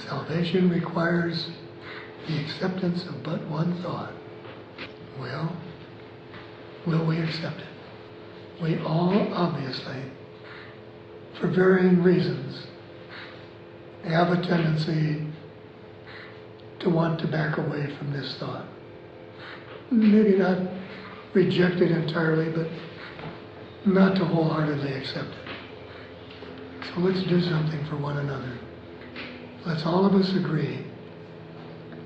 Salvation requires the acceptance of but one thought. Well, will we accept it? We all, obviously, for varying reasons, have a tendency to want to back away from this thought. Maybe not reject it entirely, but not to wholeheartedly accept it. So let's do something for one another. Let's all of us agree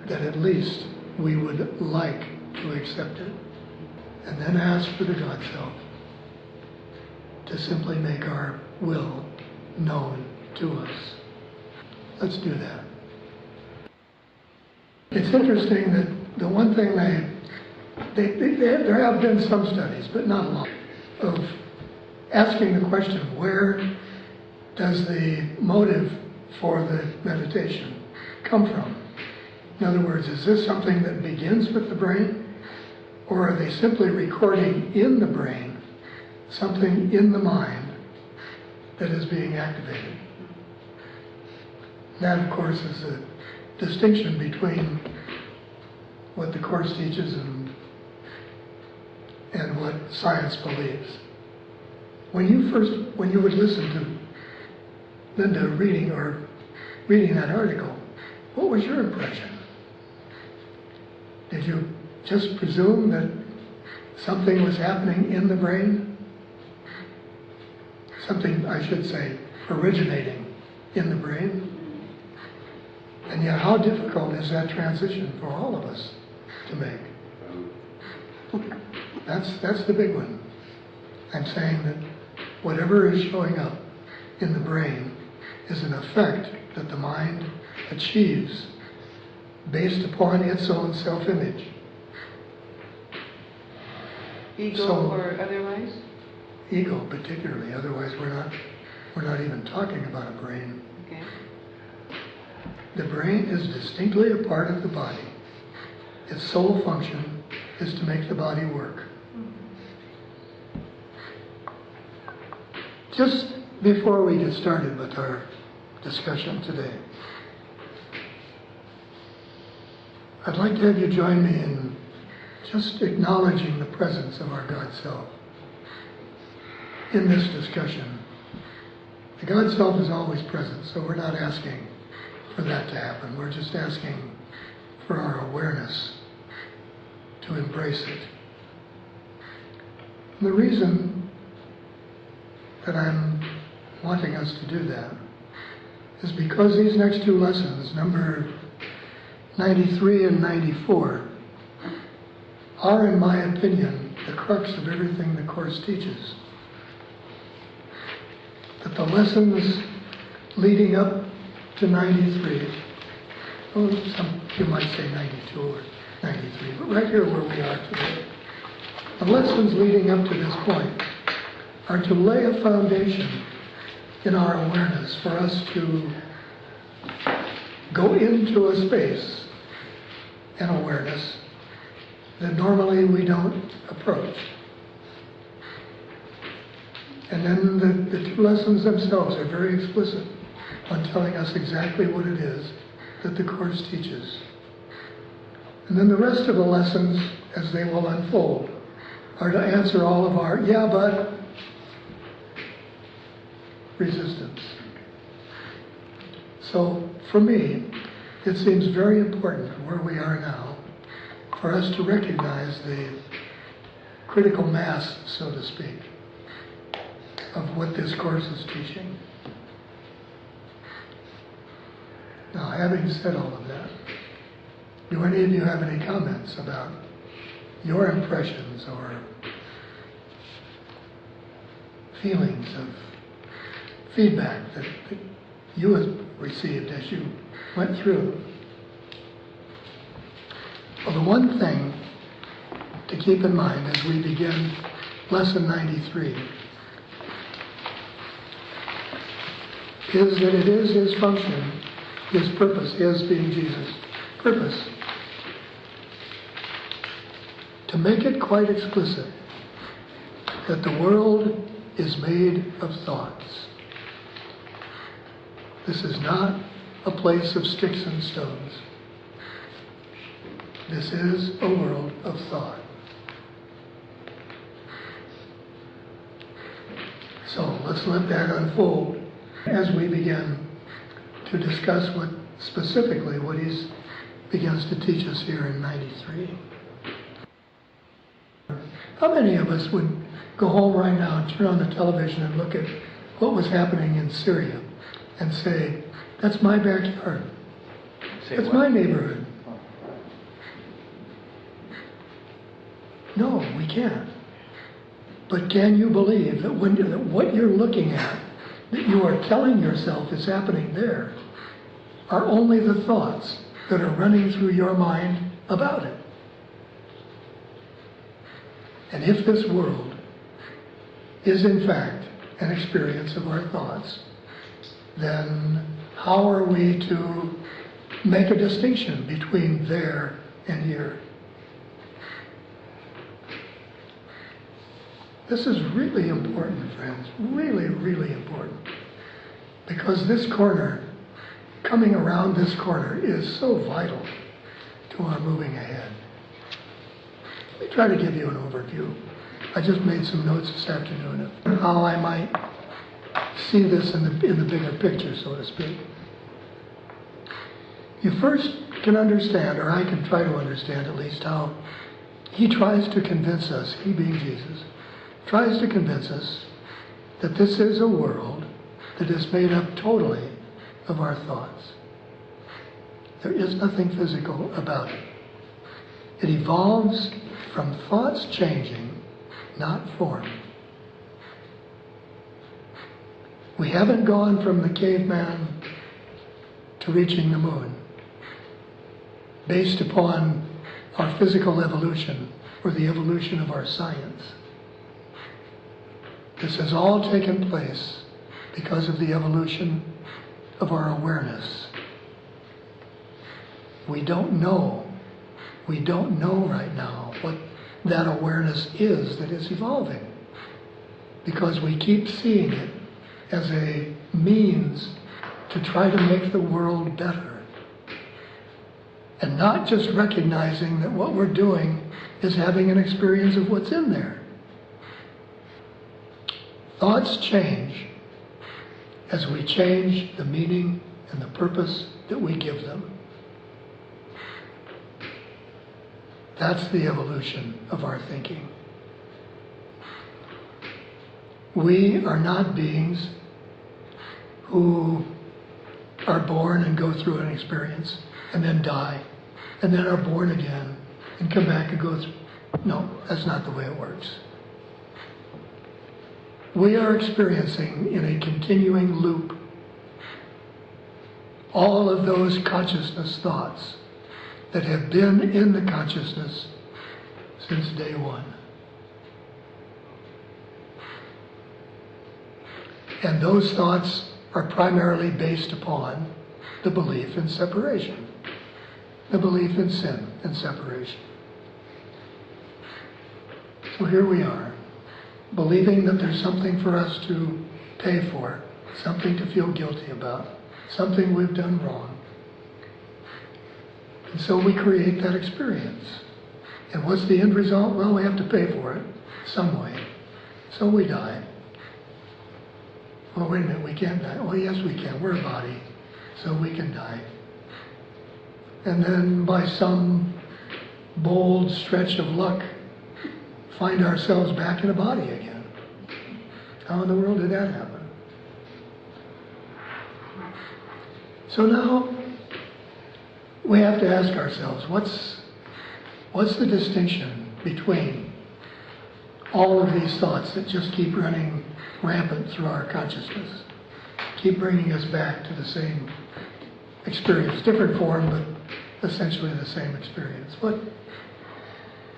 that at least we would like to accept it, and then ask for the God Self to simply make our will known to us. Let's do that. It's interesting that the one thing there have been some studies, but not a lot, of asking the question, where does the motive for the meditation come from? In other words, is this something that begins with the brain? Or are they simply recording in the brain something in the mind that is being activated? That, of course, is a distinction between what the Course teaches and what science believes. When you would listen to Linda reading that article, what was your impression? Did you just presume that something was happening in the brain? Something, I should say, originating in the brain? And yet, how difficult is that transition for all of us to make? That's the big one. I'm saying that whatever is showing up in the brain is an effect that the mind achieves based upon its own self-image. Ego or otherwise? Ego, particularly. Otherwise, we're not even talking about a brain. Okay. The brain is distinctly a part of the body. Its sole function is to make the body work. Just before we get started with our discussion today, I'd like to have you join me in just acknowledging the presence of our God Self in this discussion. The God Self is always present, so we're not asking for that to happen. We're just asking for our awareness to embrace it. And the reason that I'm wanting us to do that is because these next two lessons, number 93 and 94, are, in my opinion, the crux of everything the Course teaches. That the lessons leading up to 93, well, you might say 92 or 93, but right here where we are today, the lessons leading up to this point are to lay a foundation in our awareness for us to go into a space in awareness that normally we don't approach. And then the two lessons themselves are very explicit on telling us exactly what it is that the Course teaches. And then the rest of the lessons, as they will unfold, are to answer all of our "yeah, but" resistance. So, for me, it seems very important where we are now for us to recognize the critical mass, so to speak, of what this Course is teaching. Now, having said all of that, do any of you have any comments about your impressions or feelings of feedback that you have received as you went through? Well, the one thing to keep in mind as we begin lesson 93 is that it is His function, His purpose, His being Jesus' purpose, to make it quite explicit that the world is made of thoughts. This is not a place of sticks and stones. This is a world of thought. So let's let that unfold as we begin to discuss specifically what he begins to teach us here in 93. How many of us would go home right now and turn on the television and look at what was happening in Syria and say, that's my backyard, that's my neighborhood? No, we can't. But can you believe that what you're looking at, that you are telling yourself is happening there, are only the thoughts that are running through your mind about it? And if this world is in fact an experience of our thoughts, then how are we to make a distinction between there and here? This is really important, friends, really, really important. Because this corner, coming around this corner, is so vital to our moving ahead. Let me try to give you an overview. I just made some notes this afternoon of how I might see this in the bigger picture, so to speak. You first can understand, or I can try to understand at least, how he tries to convince us, he being Jesus, tries to convince us that this is a world that is made up totally of our thoughts. There is nothing physical about it. It evolves from thoughts changing, not form. We haven't gone from the caveman to reaching the moon based upon our physical evolution or the evolution of our science. This has all taken place because of the evolution of our awareness. We don't know right now what that awareness is that is evolving, because we keep seeing it as a means to try to make the world better, and not just recognizing that what we're doing is having an experience of what's in there. Thoughts change as we change the meaning and the purpose that we give them. That's the evolution of our thinking. We are not beings who are born and go through an experience and then die and then are born again and come back and go through. No, that's not the way it works. We are experiencing in a continuing loop all of those consciousness thoughts that have been in the consciousness since day one. And those thoughts are primarily based upon the belief in separation, the belief in sin and separation. So here we are, believing that there's something for us to pay for, something to feel guilty about, something we've done wrong. And so we create that experience. And what's the end result? Well, we have to pay for it some way. So we die. Well, wait a minute, we can't die. Well, yes, we can. We're a body, so we can die. And then by some bold stretch of luck, find ourselves back in a body again. How in the world did that happen? So now we have to ask ourselves, what's the distinction between all of these thoughts that just keep running rampant through our consciousness, keep bringing us back to the same experience, different form, but essentially the same experience?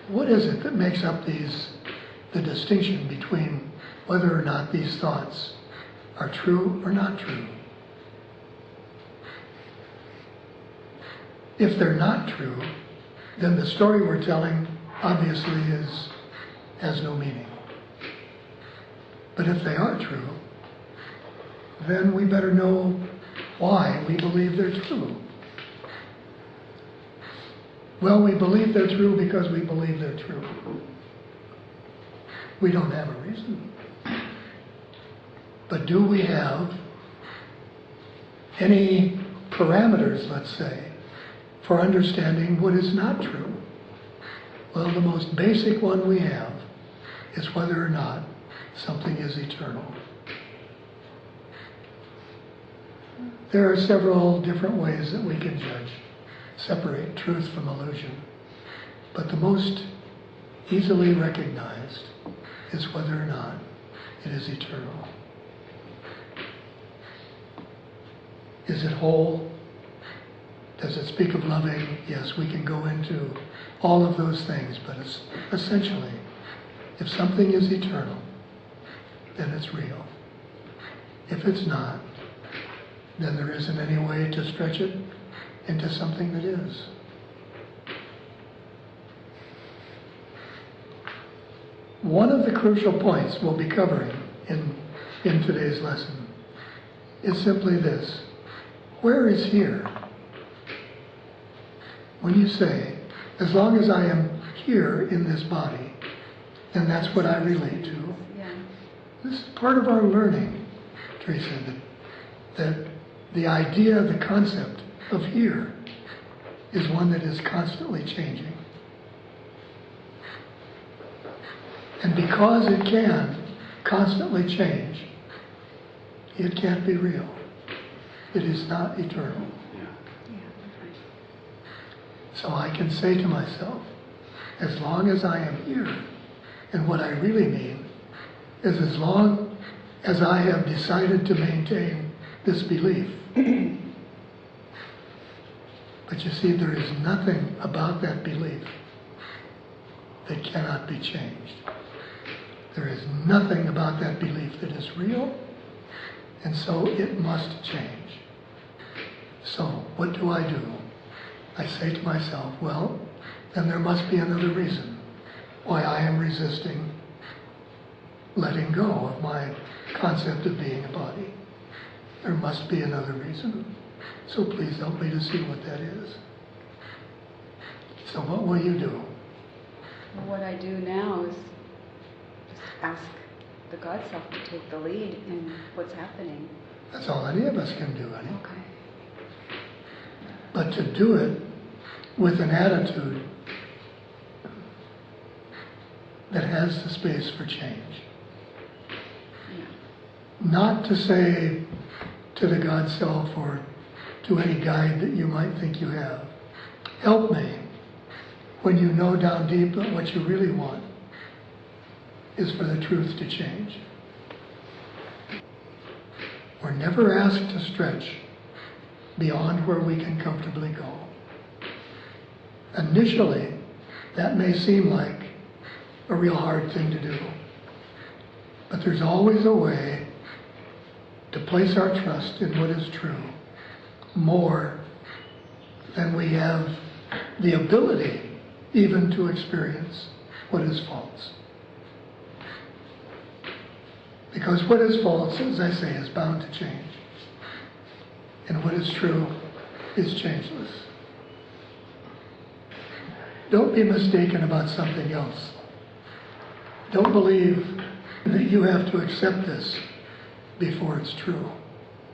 What is it that makes up the distinction between whether or not these thoughts are true or not true? If they're not true, then the story we're telling obviously has no meaning. But if they are true, then we better know why we believe they're true. Well, we believe they're true because we believe they're true. We don't have a reason. But do we have any parameters, let's say, for understanding what is not true? Well, the most basic one we have is whether or not something is eternal. There are several different ways that we can judge, separate truth from illusion. But the most easily recognized is whether or not it is eternal. Is it whole? Does it speak of loving? Yes, we can go into all of those things, but it's essentially, if something is eternal, then it's real. If it's not, then there isn't any way to stretch it into something that is. One of the crucial points we'll be covering in today's lesson is simply this. Where is here? When you say, as long as I am here in this body, then that's what I relate to. Yeah. This is part of our learning, Teresa, that the idea, the concept of here is one that is constantly changing. And because it can constantly change, it can't be real. It is not eternal. So I can say to myself, as long as I am here, and what I really mean is as long as I have decided to maintain this belief. But you see, there is nothing about that belief that cannot be changed. There is nothing about that belief that is real, and so it must change. So what do? I say to myself, well, then there must be another reason why I am resisting letting go of my concept of being a body. There must be another reason. So please help me to see what that is. So what will you do? Well, what I do now is just ask the God Self to take the lead in what's happening. That's all any of us can do, honey. Okay. But to do it with an attitude that has the space for change. Yeah. Not to say to the God Self or to any guide that you might think you have, help me, when you know down deep that what you really want is for the truth to change. We're never asked to stretch beyond where we can comfortably go. Initially, that may seem like a real hard thing to do. But there's always a way to place our trust in what is true more than we have the ability even to experience what is false. Because what is false, as I say, is bound to change. And what is true is changeless. Don't be mistaken about something else. Don't believe that you have to accept this before it's true.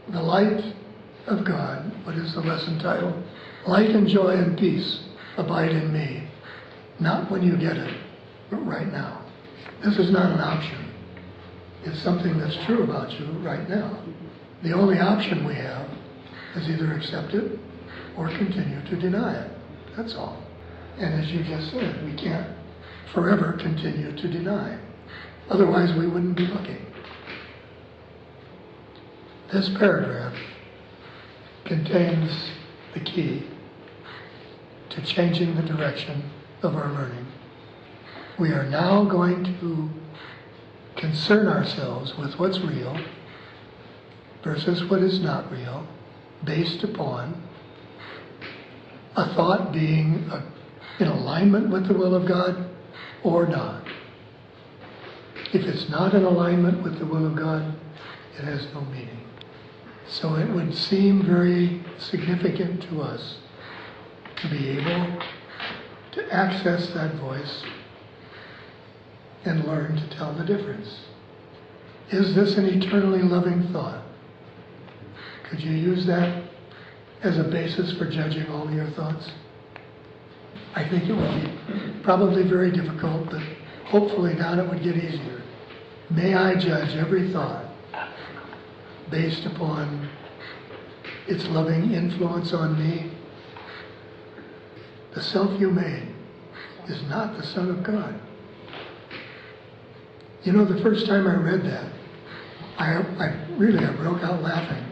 The light of God, what is the lesson title? Light and joy and peace abide in me. Not when you get it, but right now. This is not an option. It's something that's true about you right now. The only option we have is either accept it or continue to deny it. That's all. And as you just said, we can't forever continue to deny. Otherwise, we wouldn't be looking. This paragraph contains the key to changing the direction of our learning. We are now going to concern ourselves with what's real versus what is not real, based upon a thought being in alignment with the will of God or not. If it's not in alignment with the will of God, it has no meaning. So it would seem very significant to us to be able to access that voice and learn to tell the difference. Is this an eternally loving thought? Could you use that as a basis for judging all your thoughts? I think it would be probably very difficult, but hopefully now it would get easier. May I judge every thought based upon its loving influence on me? The self you made is not the Son of God. You know, the first time I read that, I broke out laughing.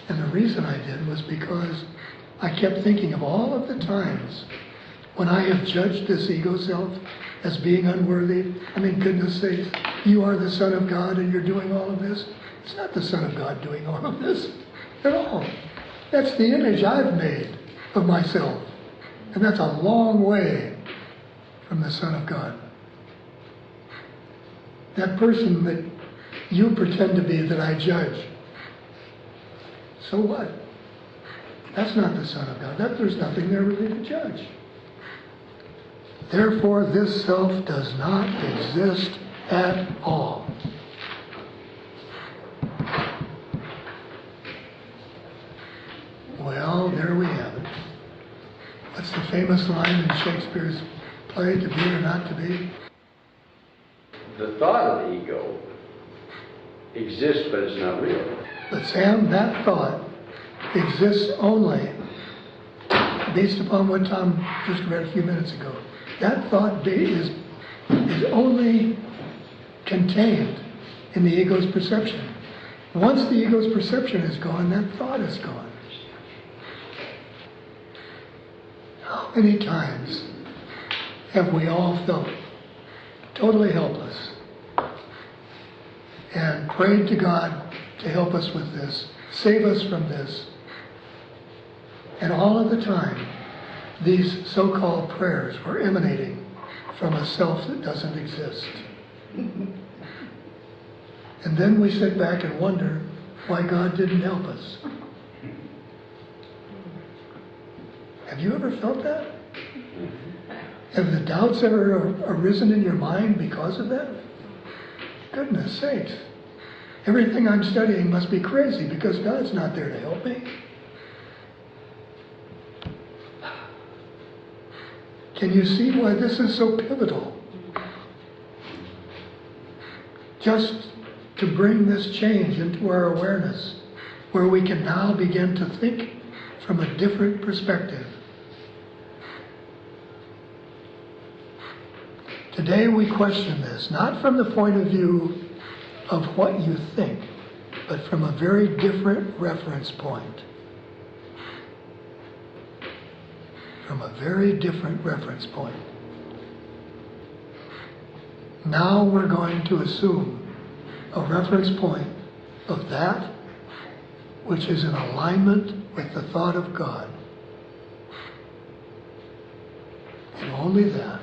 And the reason I did was because I kept thinking of all of the times when I have judged this ego self as being unworthy. I mean, goodness sakes, you are the Son of God and you're doing all of this. It's not the Son of God doing all of this at all. That's the image I've made of myself. And that's a long way from the Son of God. That person that you pretend to be that I judge, so what? That's not the Son of God. There's nothing there really to judge. Therefore, this self does not exist at all. Well, there we have it. What's the famous line in Shakespeare's play, to be or not to be? The thought of the ego exists, but it's not real. But Sam, that thought exists only based upon what Tom just read a few minutes ago. That thought is only contained in the ego's perception. Once the ego's perception is gone, that thought is gone. How many times have we all felt totally helpless and prayed to God to help us with this, save us from this? And all of the time, these so-called prayers were emanating from a self that doesn't exist. And then we sit back and wonder why God didn't help us. Have you ever felt that? Have the doubts ever arisen in your mind because of that? Goodness sakes. Everything I'm studying must be crazy because God's not there to help me. Can you see why this is so pivotal? Just to bring this change into our awareness, where we can now begin to think from a different perspective. Today we question this, not from the point of view of what you think, but from a very different reference point. From a very different reference point. Now we're going to assume a reference point of that which is in alignment with the thought of God. And only that.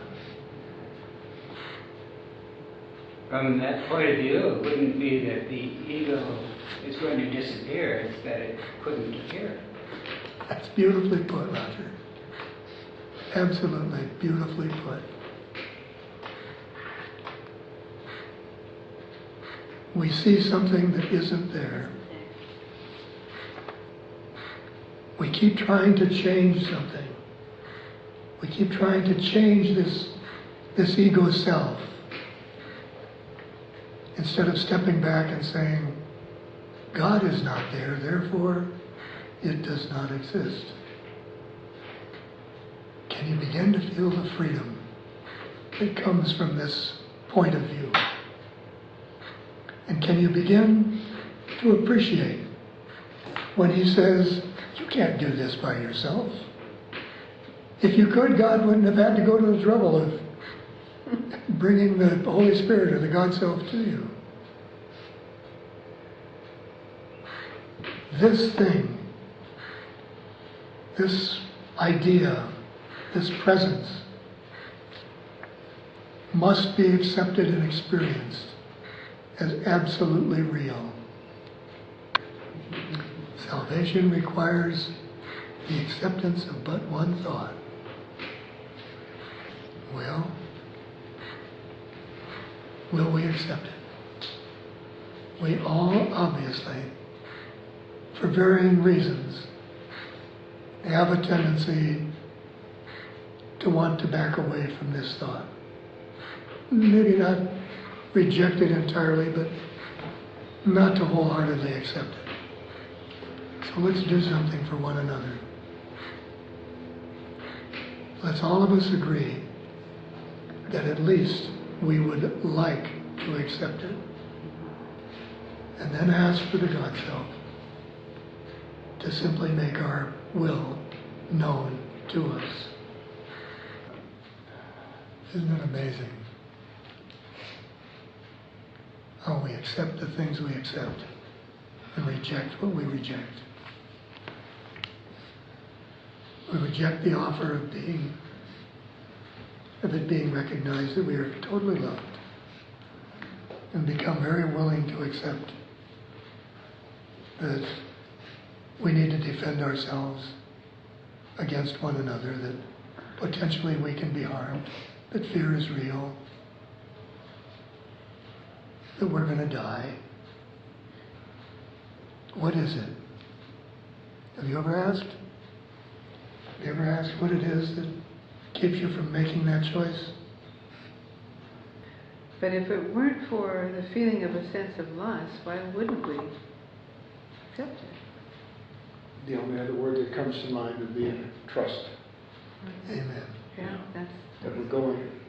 From that point of view, it wouldn't be that the ego is going to disappear, it's that it couldn't appear. That's beautifully put, Roger. Absolutely beautifully put. We see something that isn't there. We keep trying to change something. We keep trying to change this ego self. Instead of stepping back and saying, God is not there, therefore it does not exist. Can you begin to feel the freedom that comes from this point of view? And can you begin to appreciate when he says, you can't do this by yourself. If you could, God wouldn't have had to go to the trouble of bringing the Holy Spirit or the God Self to you. This thing, this idea, this presence must be accepted and experienced as absolutely real. Salvation requires the acceptance of but one thought. Well, will we accept it? We all, obviously, for varying reasons, have a tendency to want to back away from this thought. Maybe not reject it entirely, but not to wholeheartedly accept it. So let's do something for one another. Let's all of us agree that at least we would like to accept it. And then ask for the God Self to simply make our will known to us. Isn't it amazing how we accept the things we accept and reject what we reject? We reject the offer of it being recognized that we are totally loved, and become very willing to accept that we need to defend ourselves against one another, that potentially we can be harmed, that fear is real, that we're going to die. What is it? Have you ever asked? Have you ever asked what it is that keeps you from making that choice? But if it weren't for the feeling of a sense of loss, why wouldn't we accept it? The only other word that comes to mind would be trust. Amen. Yeah, that's That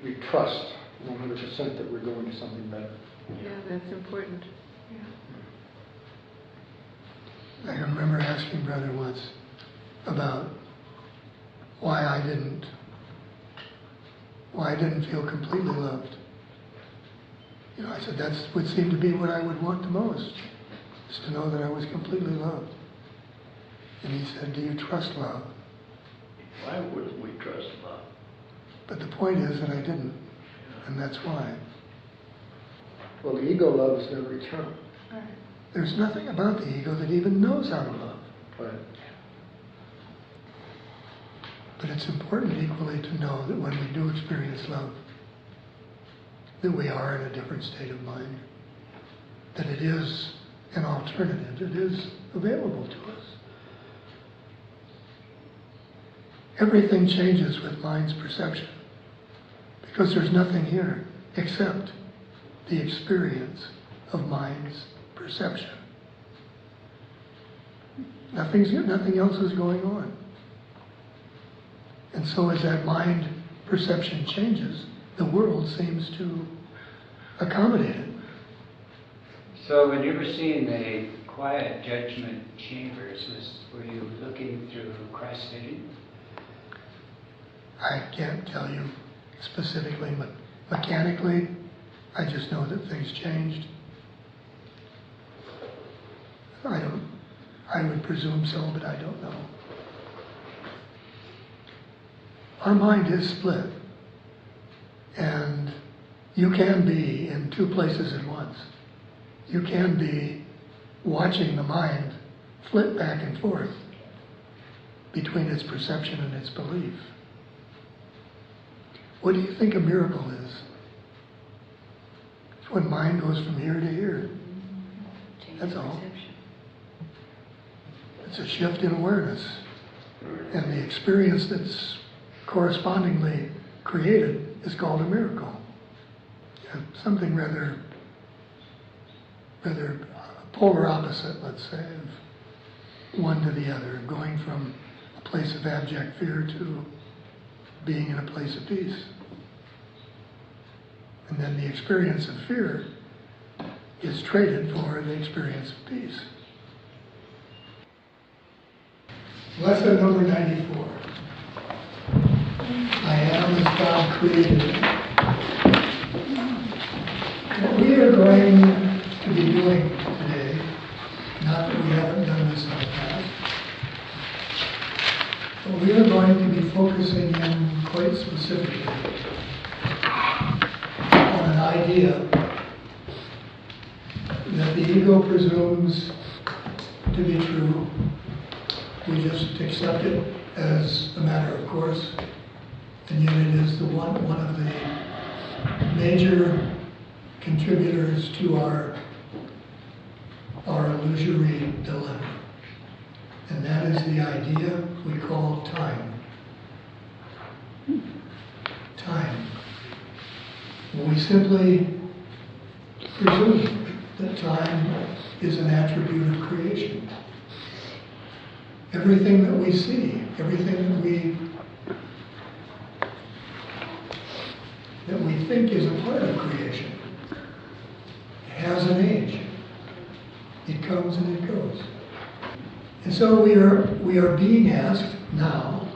we trust 100% that we're going to something better. yeah, that's important. I can remember asking Brother once about why I didn't feel completely loved. You know, I said that would seem to be what I would want the most, is to know that I was completely loved. And he said, do you trust love? Why wouldn't we trust love? But the point is that I didn't, and that's why. Well, the ego love is never eternal. There's nothing about the ego that even knows how to love. Right. But it's important equally to know that when we do experience love, that we are in a different state of mind, that it is an alternative, it is available to us. Everything changes with mind's perception, because there's nothing here except the experience of mind's perception. Nothing else is going on. And so as that mind perception changes, the world seems to accommodate it. So when you were seeing the quiet judgment chambers, were you looking through Christ's vision? I can't tell you specifically, but mechanically, I just know that things changed. I would presume so, but I don't know. Our mind is split, and you can be in two places at once. You can be watching the mind flit back and forth between its perception and its belief. What do you think a miracle is? It's when mind goes from here to here. That's all. It's a shift in awareness. And the experience that's correspondingly created is called a miracle. Something rather polar opposite, let's say, of one to the other, going from a place of abject fear to being in a place of peace. And then the experience of fear is traded for the experience of peace. Lesson number 94. I am as God created me. What we are going to be doing today, not that we haven't done this in the past, but we are going to be focusing in quite specifically on an idea that the ego presumes to be true, We just accept it as a matter of course, and yet it is one of the major contributors to our illusory dilemma. And that is the idea we call time. Time. We simply presume that time is an attribute of creation. Everything that we see, everything that we think is a part of creation has an age. It comes and it goes. And so we are being asked now,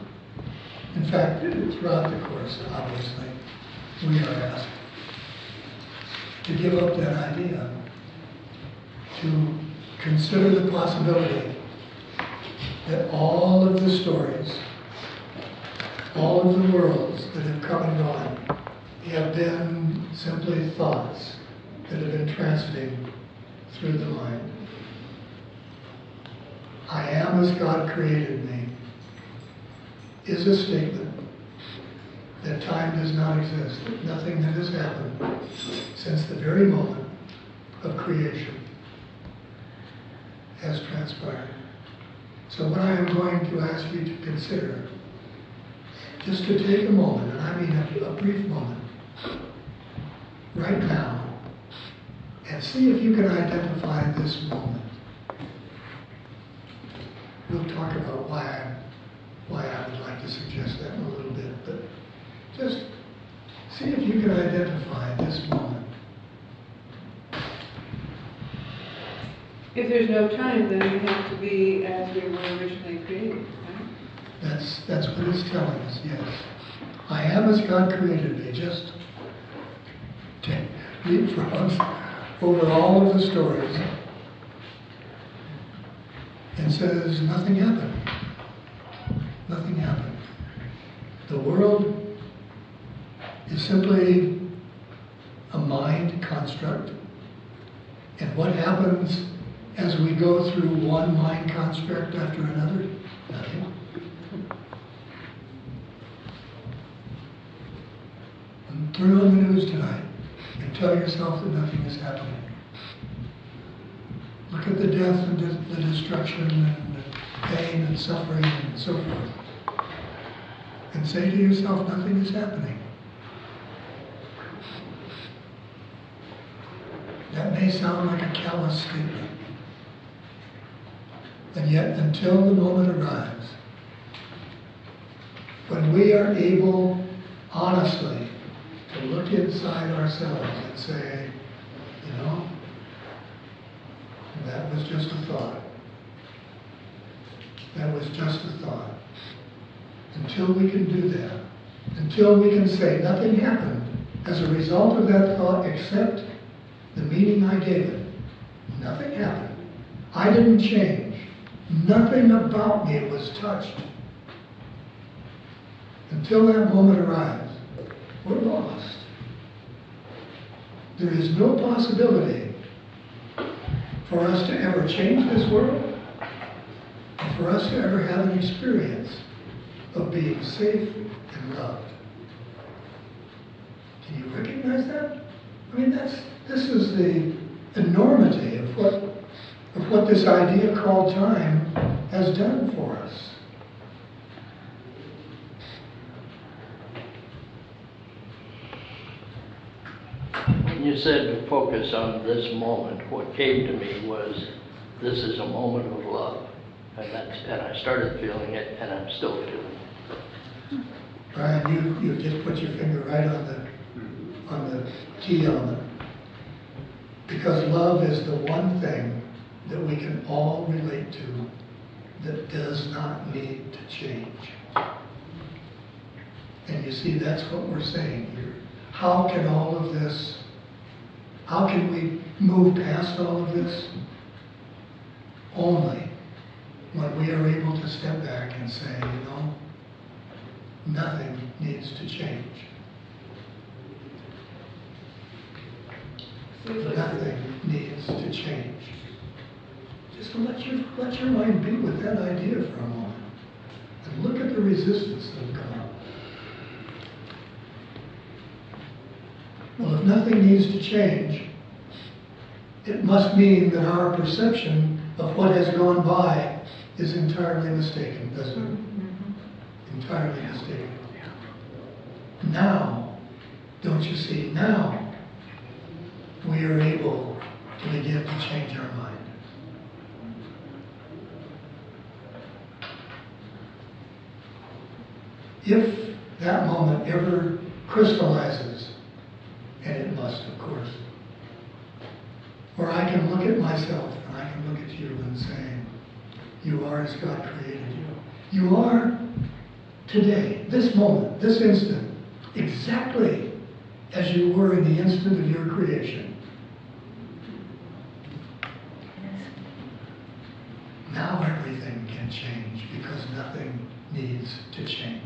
in fact, throughout the course, obviously, we are asked to give up that idea, to consider the possibility that all of the stories, all of the worlds that have come and gone have been simply thoughts that have been transiting through the mind. I am as God created me is a statement that time does not exist, that nothing that has happened since the very moment of creation has transpired. So what I am going to ask you to consider, just to take a moment, and I mean a brief moment, right now, and see if you can identify this moment. We'll talk about why I would like to suggest that in a little bit, but just see if you can identify this moment. If there's no time, then we have to be as we were originally created, right? That's what it's telling us, yes. I am as God created me. Just leapfrogs over all of the stories and says nothing happened. Nothing happened. The world is simply a mind construct. And what happens as we go through one mind construct after another? Nothing. And turn on the news tonight and tell yourself that nothing is happening. Look at the death and the destruction and the pain and suffering and so forth. And say to yourself, nothing is happening. That may sound like a callous statement. And yet, until the moment arrives, when we are able, honestly, to look inside ourselves and say, you know, that was just a thought. That was just a thought. Until we can do that, until we can say nothing happened as a result of that thought except the meaning I gave it. Nothing happened. I didn't change. Nothing about me was touched. Until that moment arrives, we're lost. There is no possibility for us to ever change this world, and for us to ever have an experience of being safe and loved. Can you recognize that? I mean, this is the enormity of what this idea called time has done for us. When you said to focus on this moment, what came to me was this is a moment of love. And I started feeling it, and I'm still feeling it. Brian, you just put your finger right on the key element. Because love is the one thing that we can all relate to that does not need to change. And you see, that's what we're saying here. How can all of this, how can we move past all of this? Only when we are able to step back and say, you know, nothing needs to change. Nothing needs to change. Just let your mind be with that idea for a moment. And look at the resistance that will come up. Well, if nothing needs to change, it must mean that our perception of what has gone by is entirely mistaken, doesn't it? Entirely mistaken. Now, don't you see, now we are able to begin to change our mind. If that moment ever crystallizes, and it must, of course, where I can look at myself and I can look at you and say, you are as God created you. You are today, this moment, this instant, exactly as you were in the instant of your creation. Now everything can change because nothing needs to change.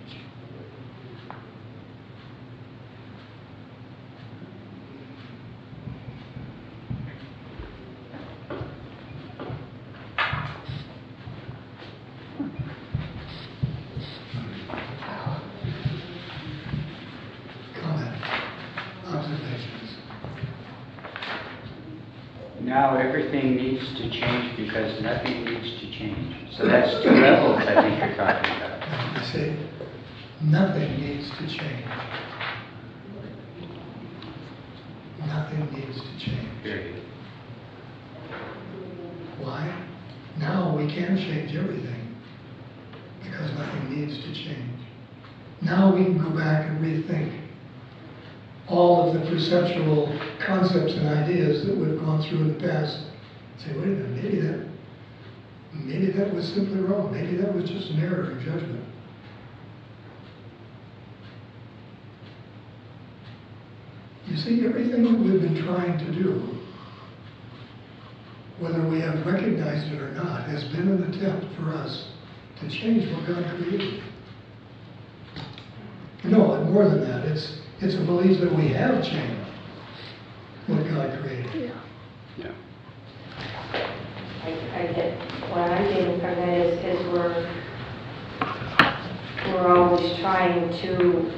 Now everything needs to change because nothing needs to change. So that's two levels I think you're talking about. I say nothing needs to change. Nothing needs to change. Period. Why? Now we can change everything because nothing needs to change. Now we can go back and rethink all of the perceptual concepts and ideas that we've gone through in the past. Say, wait a minute, maybe that was simply wrong. Maybe that was just an error in judgment. You see, everything that we've been trying to do, whether we have recognized it or not, has been an attempt for us to change what God created. No, and more than that, it's a belief that we have changed what God created. Yeah. I get what I'm getting from that is we're always trying to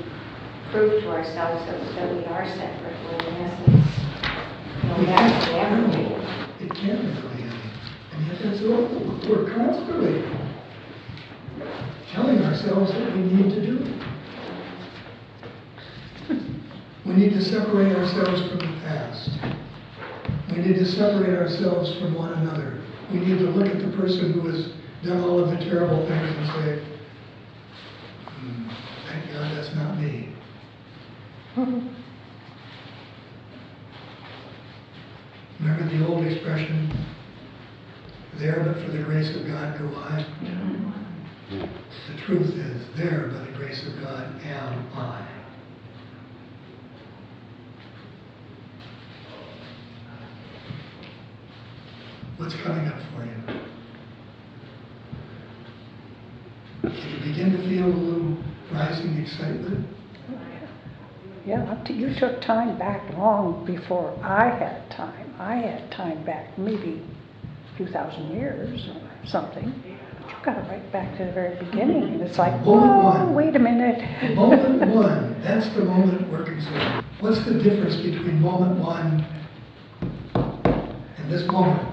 prove to ourselves that we are separate when in essence, we actually never be. It can't never be any. And yet that's what we're constantly telling ourselves that we need to do. We need to separate ourselves from the past. We need to separate ourselves from one another. We need to look at the person who has done all of the terrible things and say, thank God that's not me. Remember the old expression, there but for the grace of God go I? The truth is, there by the grace of God am I. What's coming up for you? Can you begin to feel a little rising excitement? Yeah, you took time back long before I had time. I had time back maybe a few thousand years or something. But you got it right back to the very beginning. And it's like, whoa, wait a minute. Moment one, that's the moment we're considering. What's the difference between moment one and this moment?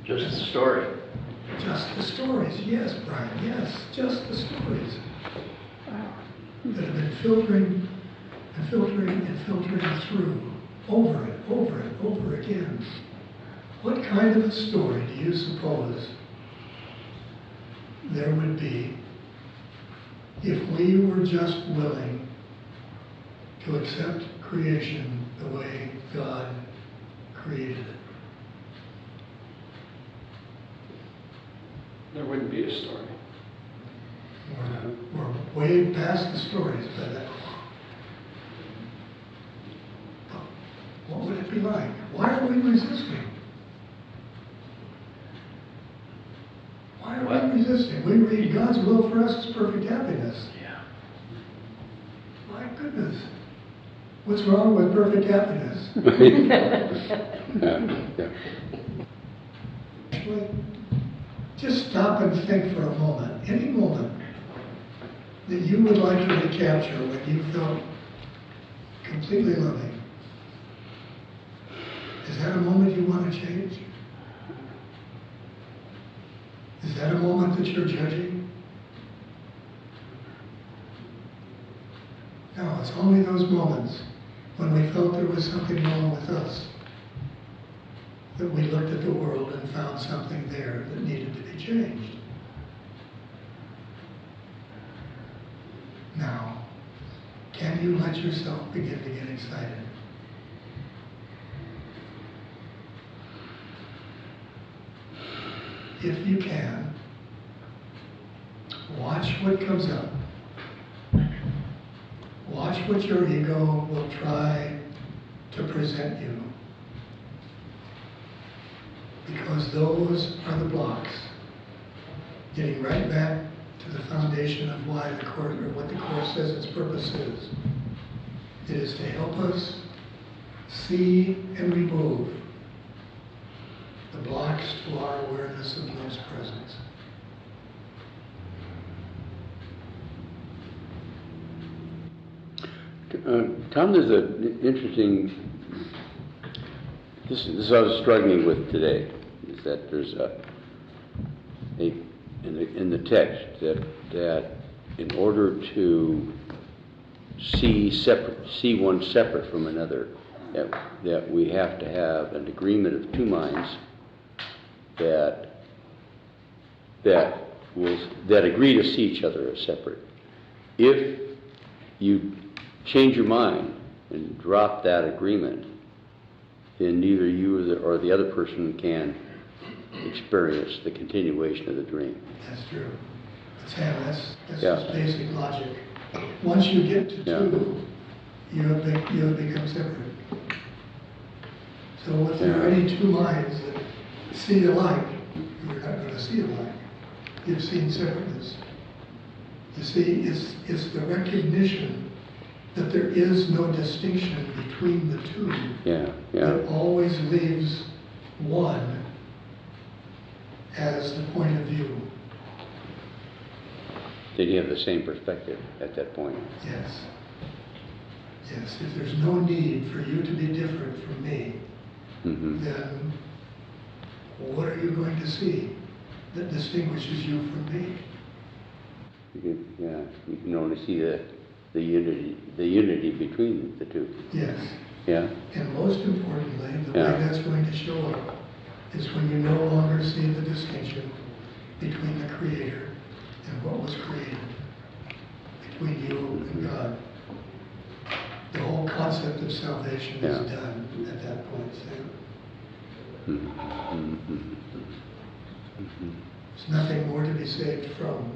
Just the story. Just the stories, yes, Brian, yes, just the stories that have been filtering and filtering and filtering through over and over again. What kind of a story do you suppose there would be if we were just willing to accept creation the way God created it? There wouldn't be a story. We're way past the stories, but what would it be like? Why are we resisting? Why are we resisting? We read God's will for us is perfect happiness. Yeah. My goodness. What's wrong with perfect happiness? Yeah. Actually, just stop and think for a moment, any moment, that you would like to recapture when you felt completely loving. Is that a moment you want to change? Is that a moment that you're judging? No, it's only those moments when we felt there was something wrong with us that we looked at the world and found something there that needed to be changed. Now, can you let yourself begin to get excited? If you can, watch what comes up. Watch what your ego will try to present you. Because those are the blocks. Getting right back to the foundation of why the Course, or what the Course says its purpose is. It is to help us see and remove the blocks to our awareness of love's presence. Tom, there's an interesting, this I was struggling with today, is that there's in the text that in order to see one separate from another, that we have to have an agreement of two minds that agree to see each other as separate. If you change your mind and drop that agreement, then neither you or the other person can experience the continuation of the dream. That's true. That's just basic logic. Once you get to two, you have become separate. So if there are any two minds that see alike, you're not going to see alike. You've seen separateness. You see, it's the recognition that there is no distinction between the two that always leaves one as the point of view. Did you have the same perspective at that point? Yes. Yes, if there's no need for you to be different from me, then what are you going to see that distinguishes you from me? You can only see the unity between the two. Yes. Yeah. And most importantly, the way that's going to show up is when you no longer see the distinction between the Creator and what was created, between you and God. The whole concept of salvation is done at that point, Sam. There's nothing more to be saved from.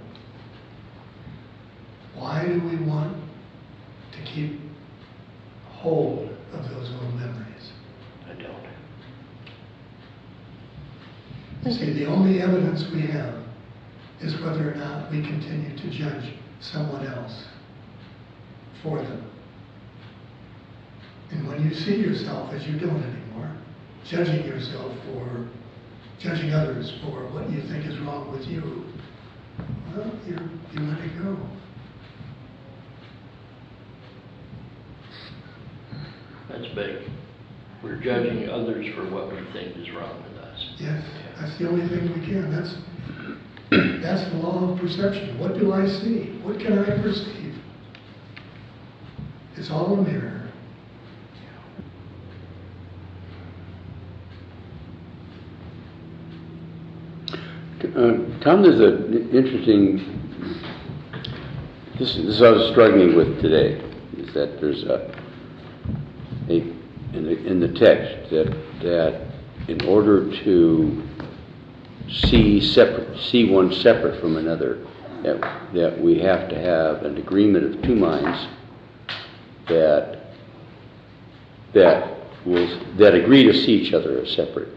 Why do we want to keep hold of those old memories? I don't. See, the only evidence we have is whether or not we continue to judge someone else for them. And when you see yourself as you don't anymore, judging yourself for, judging others for what you think is wrong with you, well, you let it go. That's big. We're judging others for what we think is wrong with us. Yes, that's the only thing we can. That's the law of perception. What do I see? What can I perceive? It's all a mirror. Tom, there's an interesting, this I was struggling with today, is that there's in the text that in order to see one separate from another, that we have to have an agreement of two minds that agree to see each other as separate.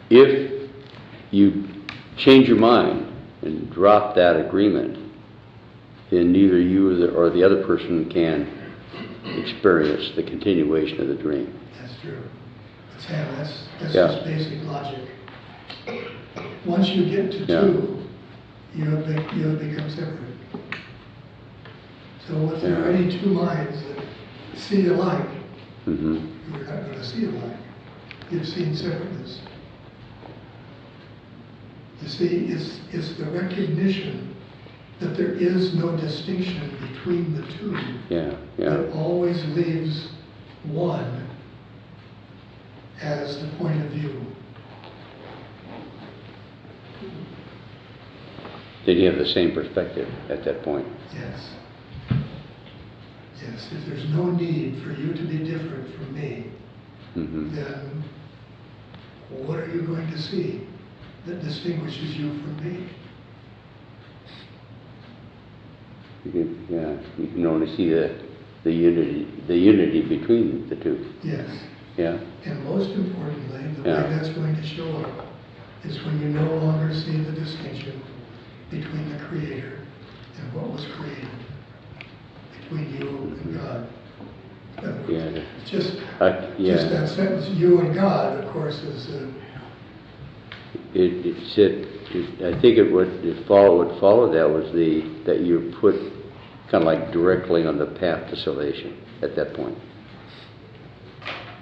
If you change your mind and drop that agreement, then neither you or the other person can experience the continuation of the dream. That's true. Sam, that's Yeah. just basic logic. Once you get to Yeah. two, you have become separate. So if there are any two minds that see alike, Mm-hmm. you're not going to see alike. You've seen separateness. You see, it's the recognition that there is no distinction between the two Yeah, yeah. that always leaves one as the point of view. Did you have the same perspective at that point? Yes. Yes, if there's no need for you to be different from me, Mm-hmm. then what are you going to see that distinguishes you from me? You can only see the unity between the two. Yes. Yeah. And most importantly, the Yeah. way that's going to show up is when you no longer see the distinction between the Creator and what was created, between you and God. Yeah. Just Yeah. that sentence, you and God, of course, is It said, I think it would follow that was that you're put kind of like directly on the path to salvation at that point.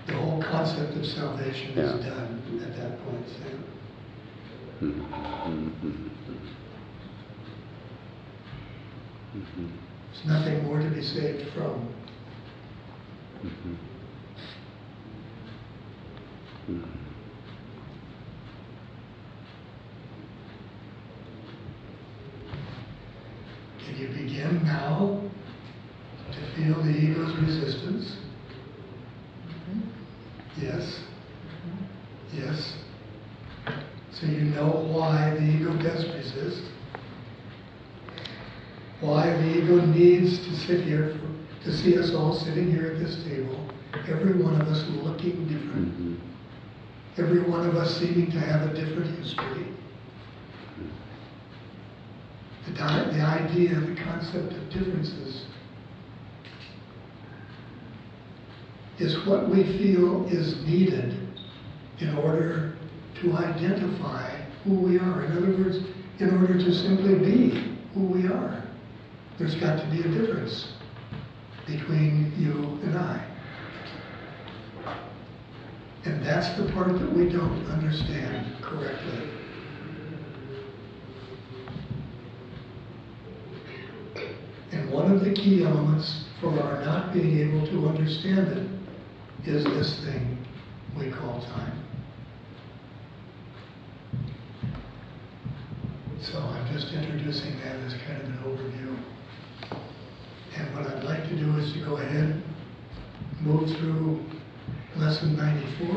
the whole concept of salvation Yeah. is done at that point. Sam. Mm-hmm. Mm-hmm. There's nothing more to be saved from. Mm-hmm. Mm-hmm. And you begin now to feel the ego's resistance. Yes. Yes. So you know why the ego does resist. Why the ego needs to sit here, to see us all sitting here at this table, every one of us looking different, Mm-hmm. every one of us seeming to have a different history. The idea, the concept of differences is what we feel is needed in order to identify who we are. In other words, in order to simply be who we are. There's got to be a difference between you and I. And that's the part that we don't understand correctly. And one of the key elements for our not being able to understand it is this thing we call time. So I'm just introducing that as kind of an overview. And what I'd like to do is to go ahead, move through lesson 94,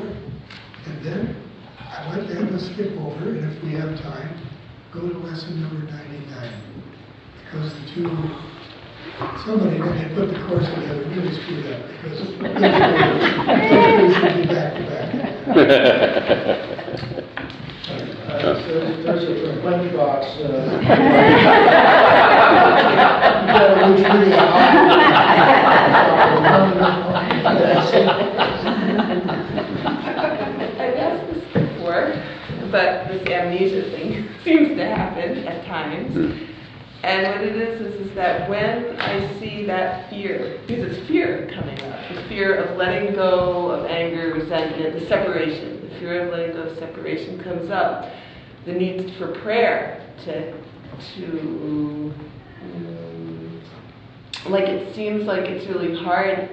and then I'd like to have a skip over, and if we have time, go to lesson number 99. Because the two, somebody when they put the course together really screwed up, because it should be back to back. There's a complaint box. I've asked this before, but this amnesia thing seems to happen at times. And what it is that when I see that fear, because it's fear coming up, the fear of letting go of anger, resentment, the separation, the fear of letting go of separation comes up, the need for prayer like it seems like it's really hard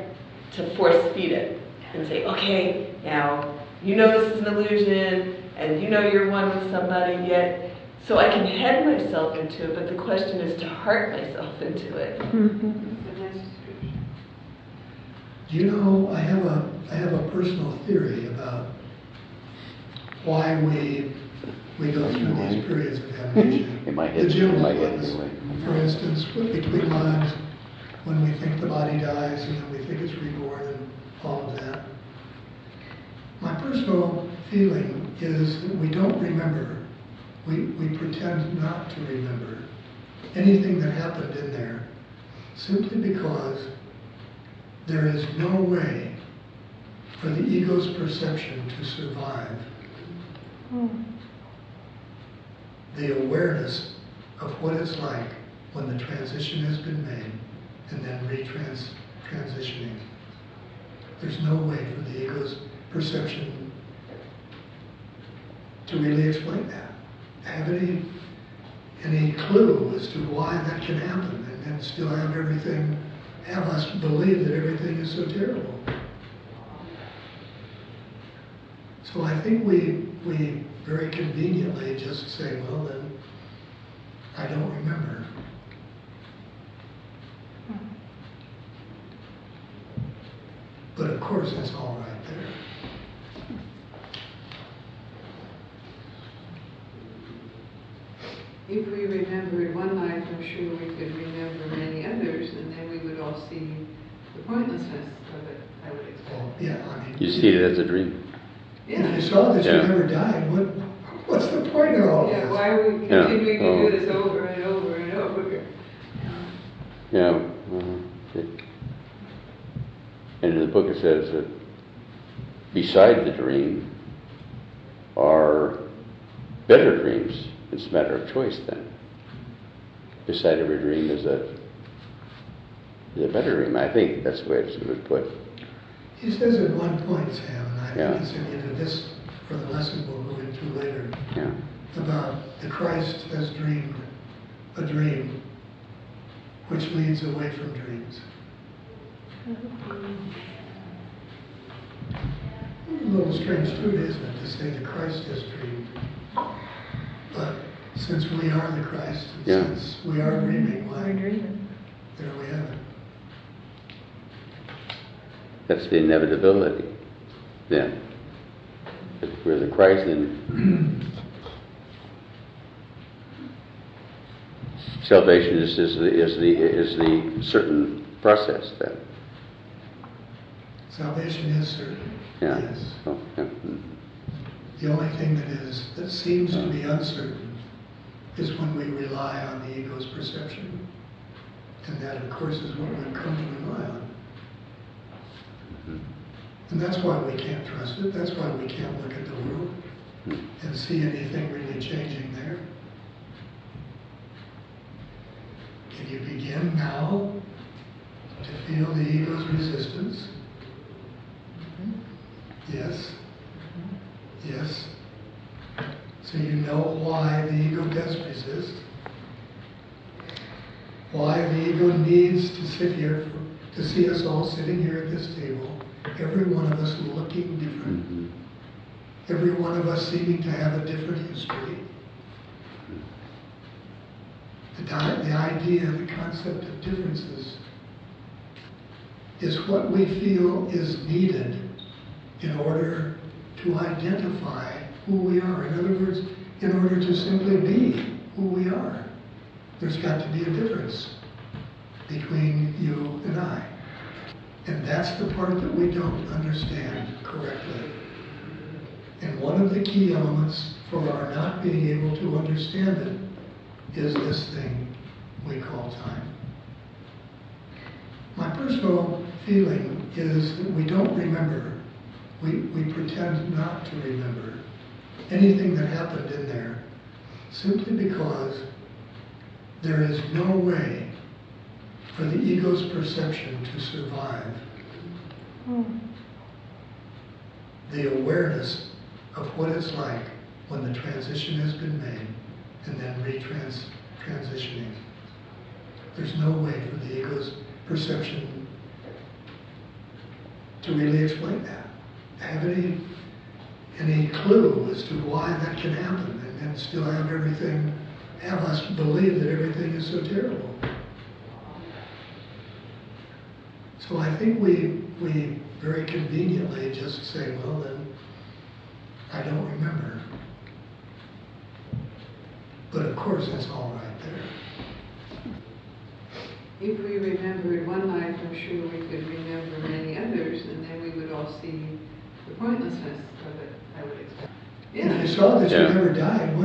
to force feed it and say, okay, now you know this is an illusion and you know you're one with somebody, yet so I can head myself into it, but the question is to heart myself into it. You know, I have a personal theory about why we go through these periods of amnesia. In my head, The general anyway. ones. For instance, between lives, when we think the body dies and then we think it's reborn and all of that. My personal feeling is that we don't remember. We pretend not to remember anything that happened in there simply because there is no way for the ego's perception to survive the awareness of what it's like when the transition has been made and then transitioning. There's no way for the ego's perception to really explain that. Have any clue as to why that can happen and then still have us believe that everything is so terrible. So I think we very conveniently just say, well then, I don't remember. But of course, it's all right there. If we remembered one life, I'm sure we could remember many others, and then we would all see the pointlessness of it, I would expect. Well, yeah, I mean, You see it as a dream. Yeah. if you saw that Yeah. you never died, what's the point of all Yeah, this? why are we Yeah. continuing to Oh. do this over and over and over? Yeah. And in the book it says that beside the dream are better dreams. It's a matter of choice then. Beside every dream is a better dream. I think that's the way it was put. He says at one point, Sam, and I Yeah. think it's in either this or the lesson we'll go into later, Yeah. about the Christ has dreamed a dream which leads away from dreams. A little strange too, isn't it, to say the Christ has dreamed. But since we are the Christ, and Yeah. since we are dreaming, why? We're dreaming. There we have it. That's the inevitability then. If we're the Christ, then salvation is the certain process then. Salvation is certain. Yeah. Yes. Oh, yeah. The only thing that seems to be uncertain is when we rely on the ego's perception. And that, of course, is what we've come to rely on. And that's why we can't trust it. That's why we can't look at the world and see anything really changing there. Can you begin now to feel the ego's resistance? Yes. Yes. So you know why the ego does resist. Why the ego needs to sit here, to see us all sitting here at this table, every one of us looking different. Every one of us seeming to have a different history. The idea, the concept of differences is what we feel is needed in order to identify who we are. In other words, in order to simply be who we are. There's got to be a difference between you and I. And that's the part that we don't understand correctly. And one of the key elements for our not being able to understand it is this thing we call time. My personal feeling is that we don't remember. We pretend not to remember anything that happened in there simply because there is no way for the ego's perception to survive the awareness of what it's like when the transition has been made and then transitioning. There's no way for the ego's perception to really explain that. Have any clue as to why that can happen and then still have us believe that everything is so terrible. So I think we very conveniently just say, well then, I don't remember. But of course, it's all right there. If we remembered one life, I'm sure we could remember many others, and then we would all see the pointlessness of it, I would expect. If you saw that Yeah. you never died,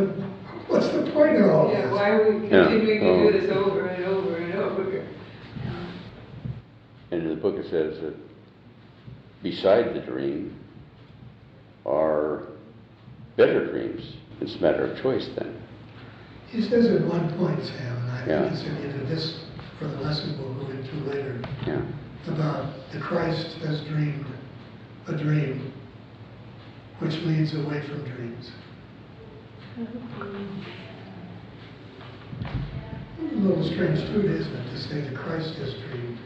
what's the point of all Yeah, this? why are we Yeah. continuing Oh. to do this over and over and over? And in the book it says that beside the dream are better dreams. It's a matter of choice then. He says at one point, Sam, and I Yeah. think it's in either this or the lesson we'll go into later, Yeah. about the Christ has dreamed a dream which leads away from dreams. A little strange too, isn't it, to say the Christ has dreamed.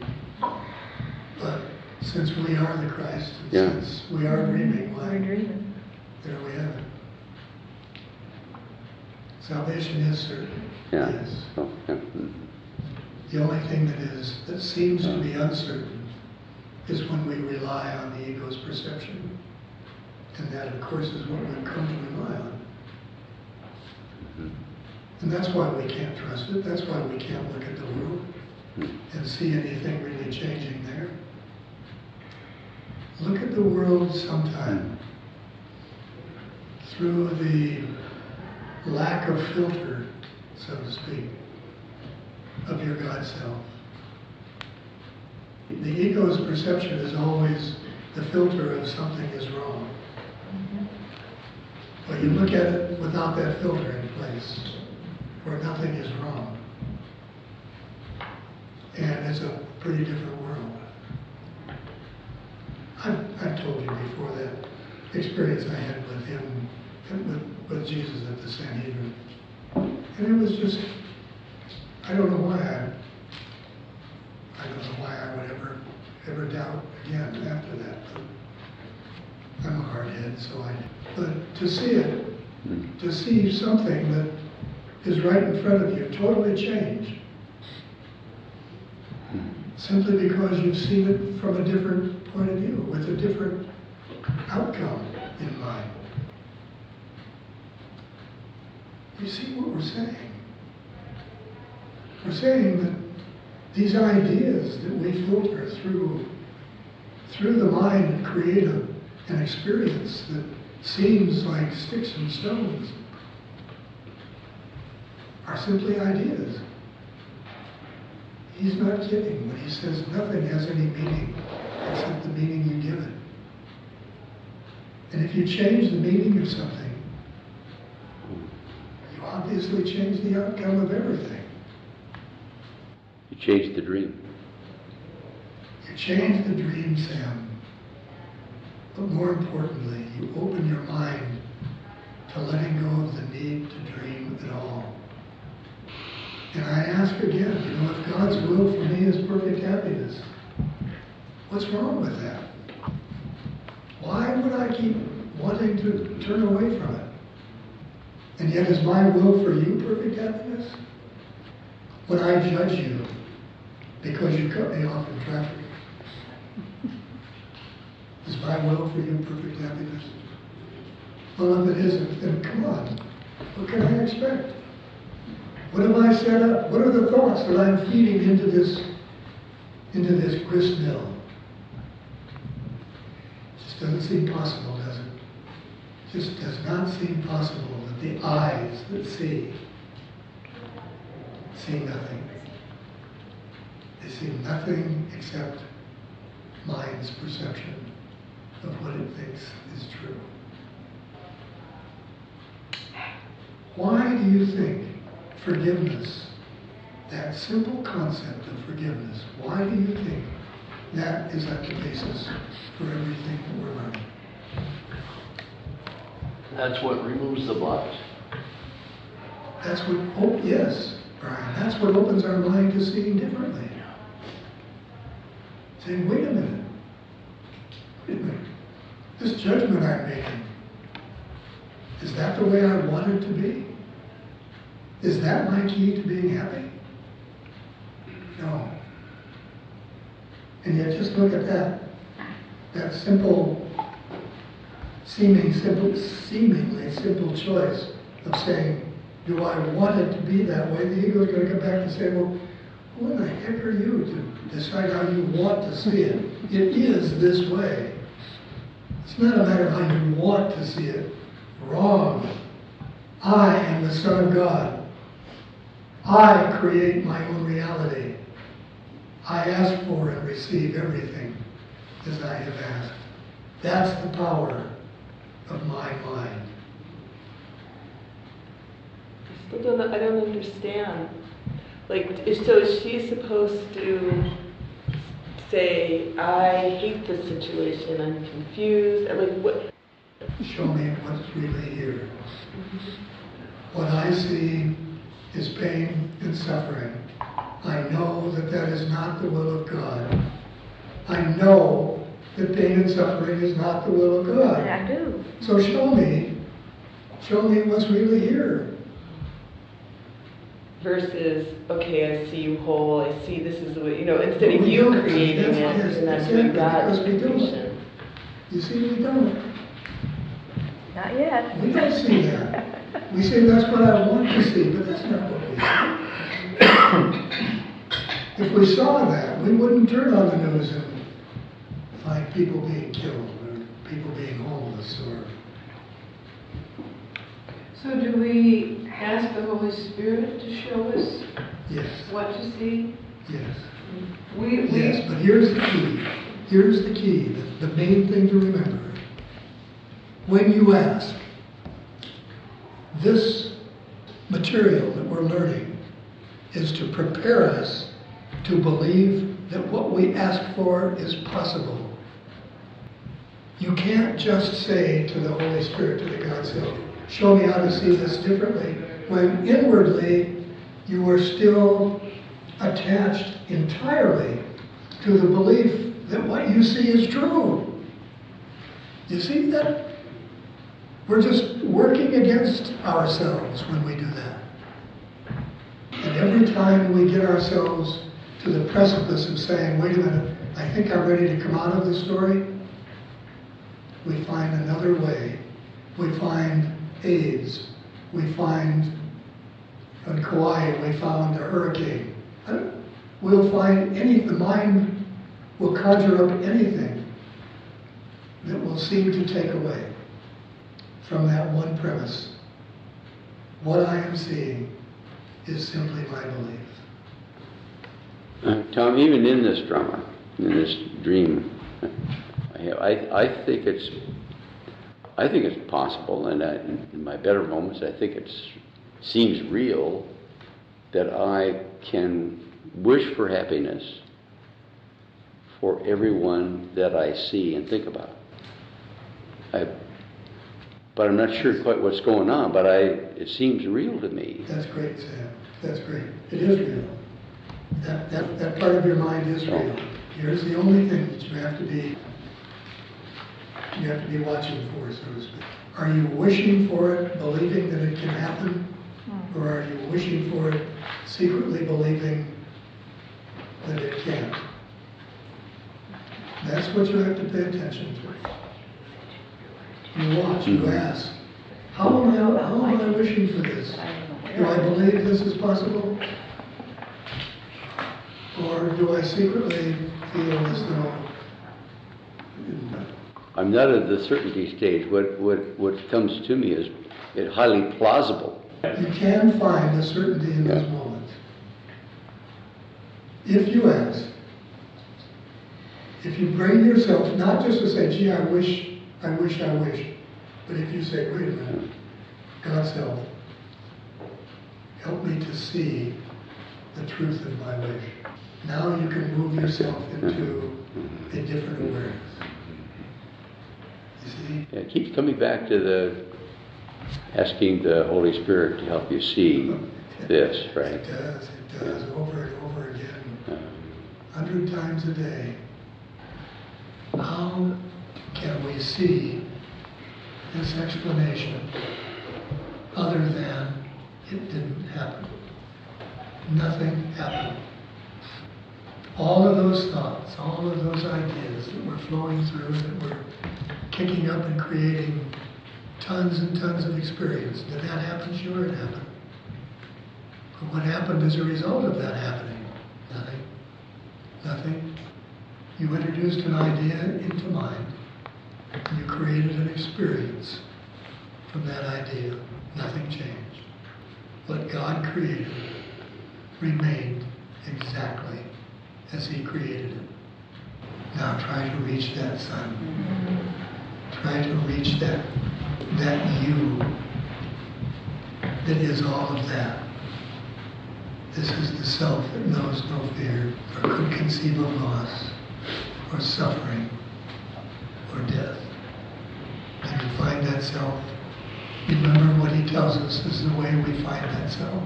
But since we are the Christ, and Yeah. since we are dreaming, why, We're dreaming. there we have it. Salvation is certain. Yeah. Yes. Oh, yeah. Mm. The only thing that seems to be uncertain is when we rely on the ego's perception. And that, of course, is what we've come to rely on. Mhm. And that's why we can't trust it. That's why we can't look at the world and see anything really changing there. Look at the world sometime through the lack of filter, so to speak, of your God self. The ego's perception is always the filter of something is wrong. But you look at it without that filter in place, where nothing is wrong. And it's a pretty different world. I've told you before that experience I had with him, with Jesus at the Sanhedrin. And it was just, I don't know why I would ever doubt again after that. But I'm a hardhead, but to see it, to see something that is right in front of you totally change, simply because you've seen it from a different point of view, with a different outcome in mind. You see what we're saying? We're saying that these ideas that we filter through the mind create an experience that seems like sticks and stones are simply ideas. He's not kidding when he says nothing has any meaning except the meaning you give it. And if you change the meaning of something, you obviously change the outcome of everything. You changed the dream. You change the dream, Sam. But more importantly, you open your mind to letting go of the need to dream at all. And I ask again, if God's will for me is perfect happiness, what's wrong with that? Why would I keep wanting to turn away from it? And yet is my will for you perfect happiness? When I judge you because you cut me off in traffic, is my will for you perfect happiness? Well, if it isn't, then come on. What can I expect? What have I set up? What are the thoughts that I'm feeding into this grist mill? It just doesn't seem possible, does it? It just does not seem possible that the eyes that see nothing. They see nothing except mind's perception of what it thinks is true. Why do you think forgiveness, that simple concept of forgiveness, why do you think that is at the basis for everything that we're learning? That's what removes the blocks. That's what, yes, Brian, that's what opens our mind to seeing differently. Saying, wait a minute, this judgment I'm making, is that the way I want it to be? Is that my key to being happy? No. And yet just look at that seemingly simple choice of saying, do I want it to be that way? The ego is going to come back and say, well, who in the heck are you to decide how you want to see it? It is this way. It's not a matter of how you want to see it. Wrong. I am the Son of God. I create my own reality. I ask for and receive everything as I have asked. That's the power of my mind. I don't understand. Like, so is she supposed to say, I hate this situation, I'm confused? Like, what? Show me what's really here. What I see is pain and suffering. I know that that is not the will of God. I know that pain and suffering is not the will of God. I do. So show me what's really here. Versus, okay, I see you whole, I see this is the way, instead of you creating it, and that's doing God's creation. You see, we don't. Not yet. We don't see that. We say that's what I want to see, but that's not what we see. If we saw that, we wouldn't turn on the news and find people being killed or people being homeless or... So do we ask the Holy Spirit to show us Yes. what to see? Yes. We Yes, but here's the key. Here's the key, the main thing to remember. When you ask, this material that we're learning is to prepare us to believe that what we ask for is possible. You can't just say to the Holy Spirit, to the God self, show me how to see this differently, when inwardly you are still attached entirely to the belief that what you see is true. You see that? We're just working against ourselves when we do that. And every time we get ourselves to the precipice of saying, wait a minute, I think I'm ready to come out of the story, we find another way. We find AIDS. We find, on Kauai, we found a hurricane. We'll find the mind will conjure up anything that will seem to take away from that one premise. What I am seeing is simply my belief. Tom, even in this drama, in this dream, I think it's possible, and in my better moments, I think it seems real that I can wish for happiness for everyone that I see and think about. But I'm not sure quite what's going on, but it seems real to me. That's great, Sam. That's great. It is real. That part of your mind is real. Here's the only thing that you have to be watching for, so to speak. Are you wishing for it, believing that it can happen? Or are you wishing for it, secretly believing that it can't? That's what you have to pay attention to. You watch, you ask, how am I wishing for this? Do I believe this is possible? Or do I secretly feel as though... I'm not at the certainty stage. What comes to me is it highly plausible. You can find a certainty in those moments. If you ask, if you bring yourself, not just to say, gee, I wish, but if you say, wait a minute, God's help, help me to see the truth of my wish. Now you can move yourself into a different awareness. You see? Yeah, it keeps coming back to asking the Holy Spirit to help you see this, right? It does, over and over again, 100 times a day. How can we see this explanation other than it didn't happen? Nothing happened. All of those thoughts, all of those ideas that were flowing through, that were kicking up and creating tons and tons of experience. Did that happen? Sure, it happened. But what happened as a result of that happening? Nothing. Nothing. You introduced an idea into mind. You created an experience from that idea. Nothing changed. What God created remained exactly as He created it. Now try to reach that sun. Try to reach that you that is all of that. This is the self that knows no fear, or could conceive of loss, or suffering, or death. And you find that self. Remember what He tells us is the way we find that self.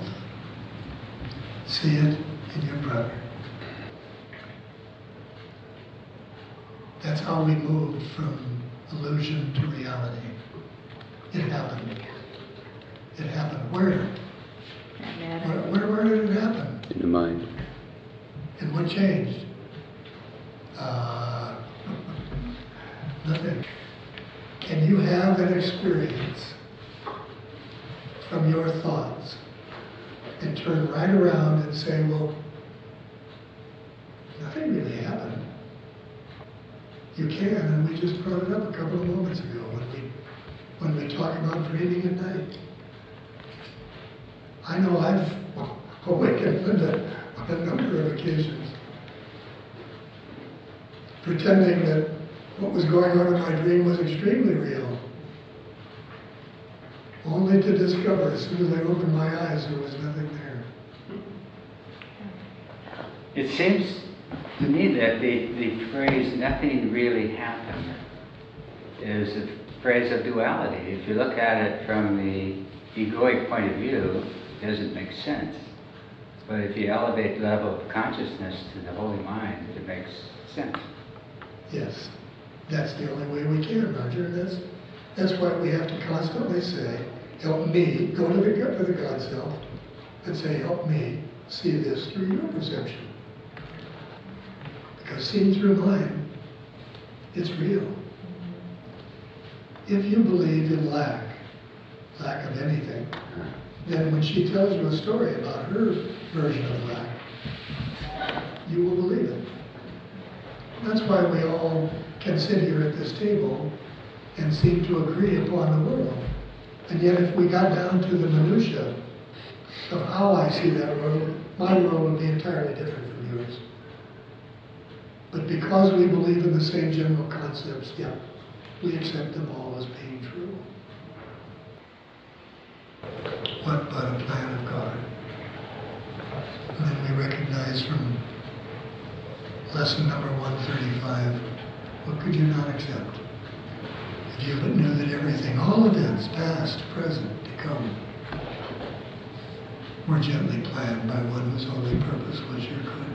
See it in your brother. That's how we move from illusion to reality. It happened. It happened. Where? Where did it happen? In the mind. And what changed? Nothing. Can you have an experience from your thoughts and turn right around and say, well, nothing really happened? You can, and we just brought it up a couple of moments ago when we talk about dreaming at night. I know I've awakened Linda on a number of occasions, pretending that what was going on in my dream was extremely real, only to discover as soon as I opened my eyes there was nothing there. It seems to me that the phrase "nothing really happened" is a phrase of duality. If you look at it from the egoic point of view, it doesn't make sense. But if you elevate the level of consciousness to the holy mind, it makes sense. Yes, that's the only way we can, Roger. That's why we have to constantly say, help me, go to the God self, and say, help me see this through your perception. Because seen through mine, it's real. If you believe in lack of anything, then when she tells you a story about her version of lack, you will believe it. That's why we all can sit here at this table and seem to agree upon the world. And yet if we got down to the minutiae of how I see that world, my world would be entirely different from yours. But because we believe in the same general concepts, yeah, we accept them all as being true. What but a plan of God? And then we recognize from lesson number 135, what could you not accept? If you but knew that everything, all events, past, present, to come, were gently planned by one whose only purpose was your good.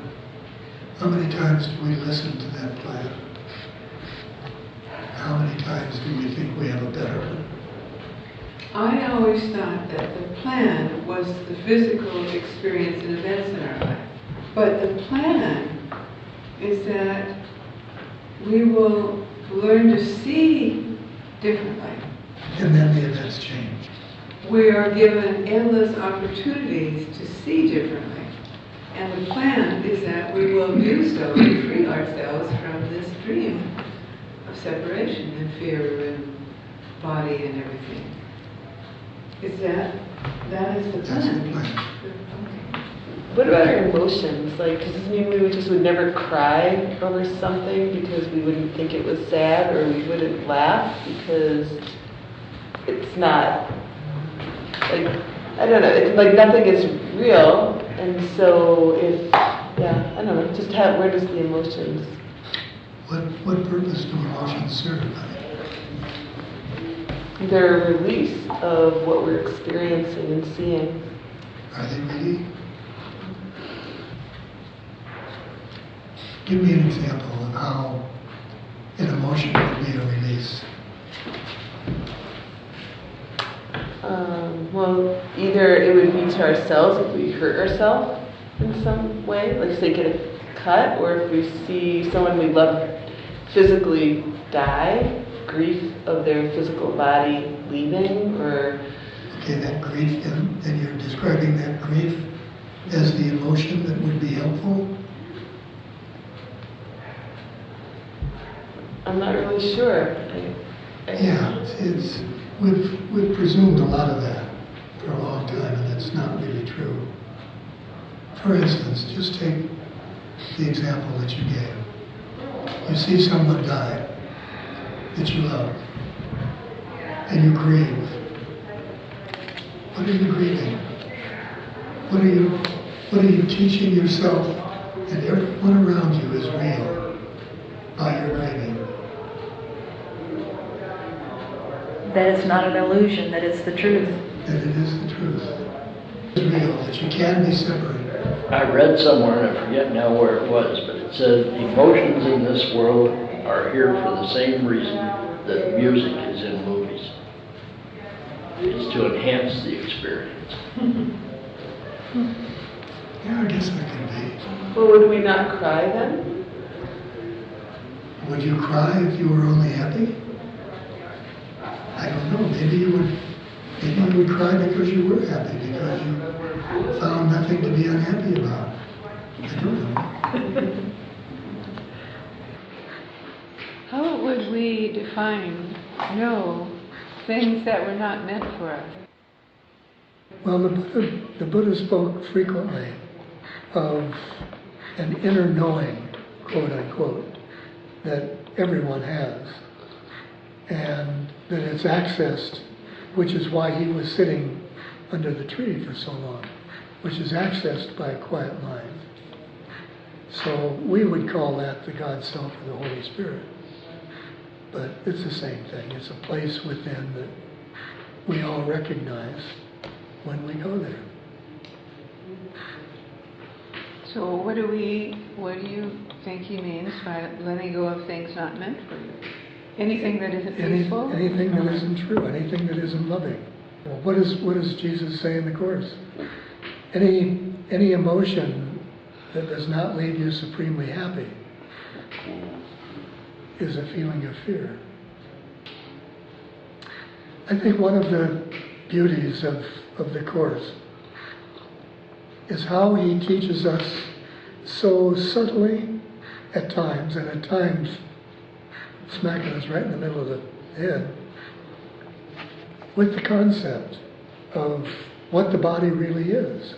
How many times do we listen to that plan? How many times do we think we have a better one? I always thought that the plan was the physical experience and events in our life. But the plan is that we will learn to see differently. And then the events change. We are given endless opportunities to see differently. And the plan is that we will do so to free ourselves from this dream of separation and fear and body and everything. That is the plan? That's the plan. Okay. What about our emotions? Like, does this mean we would never cry over something because we wouldn't think it was sad, or we wouldn't laugh because it's not, like, I don't know, it's like nothing is real, and so I don't know, just where does the emotions? What purpose do emotions serve, honey? They're a release of what we're experiencing and seeing. Are they really? Give me an example of how an emotion would be a release. Well, either it would be to ourselves if we hurt ourselves in some way, like say get a cut, or if we see someone we love physically die, grief of their physical body leaving, or... Okay, that grief, then you're describing that grief as the emotion that would be helpful? I'm not really sure. Yeah, we've presumed a lot of that for a long time, and it's not really true. For instance, just take the example that you gave. You see someone die that you love, and you grieve. What are you grieving? What are you teaching yourself and everyone around you is real by your grieving? That it's not an illusion, that it's the truth. That it is the truth. It's real, that you can be separated. I read somewhere, and I forget now where it was, but it said emotions in this world are here for the same reason that music is in movies. It's to enhance the experience. Yeah, I guess that can be. Well, would we not cry then? Would you cry if you were only happy? I don't know. Maybe you would cry because you were happy, because you found nothing to be unhappy about. I don't know. How would we define, know, things that were not meant for us? Well, the Buddha spoke frequently of an inner knowing, quote unquote, that everyone has, and that it's accessed, which is why he was sitting under the tree for so long, which is accessed by a quiet mind. So we would call that the God Self or the Holy Spirit. But it's the same thing. It's a place within that we all recognize when we go there. So what do you think he means by letting go of things not meant for you? Anything that isn't peaceful? Anything that isn't true, anything that isn't loving. Well, what does Jesus say in the Course? Any emotion that does not leave you supremely happy is a feeling of fear. I think one of the beauties of the Course is how he teaches us so subtly at times, and at times smacking us right in the middle of the head, with the concept of what the body really is,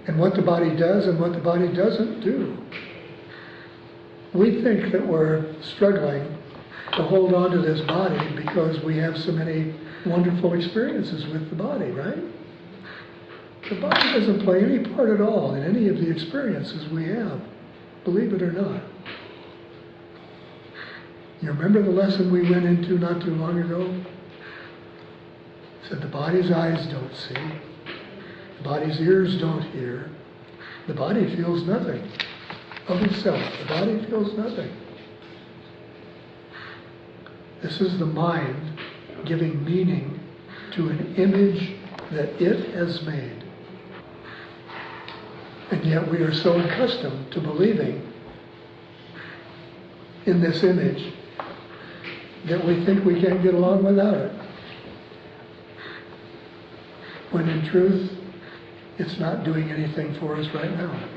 and what the body does and what the body doesn't do. We think that we're struggling to hold on to this body because we have so many wonderful experiences with the body, right? The body doesn't play any part at all in any of the experiences we have, believe it or not. You remember the lesson we went into not too long ago? It said the body's eyes don't see, the body's ears don't hear, the body feels nothing of itself. The body feels nothing. This is the mind giving meaning to an image that it has made. And yet we are so accustomed to believing in this image that we think we can't get along without it. When in truth, it's not doing anything for us right now.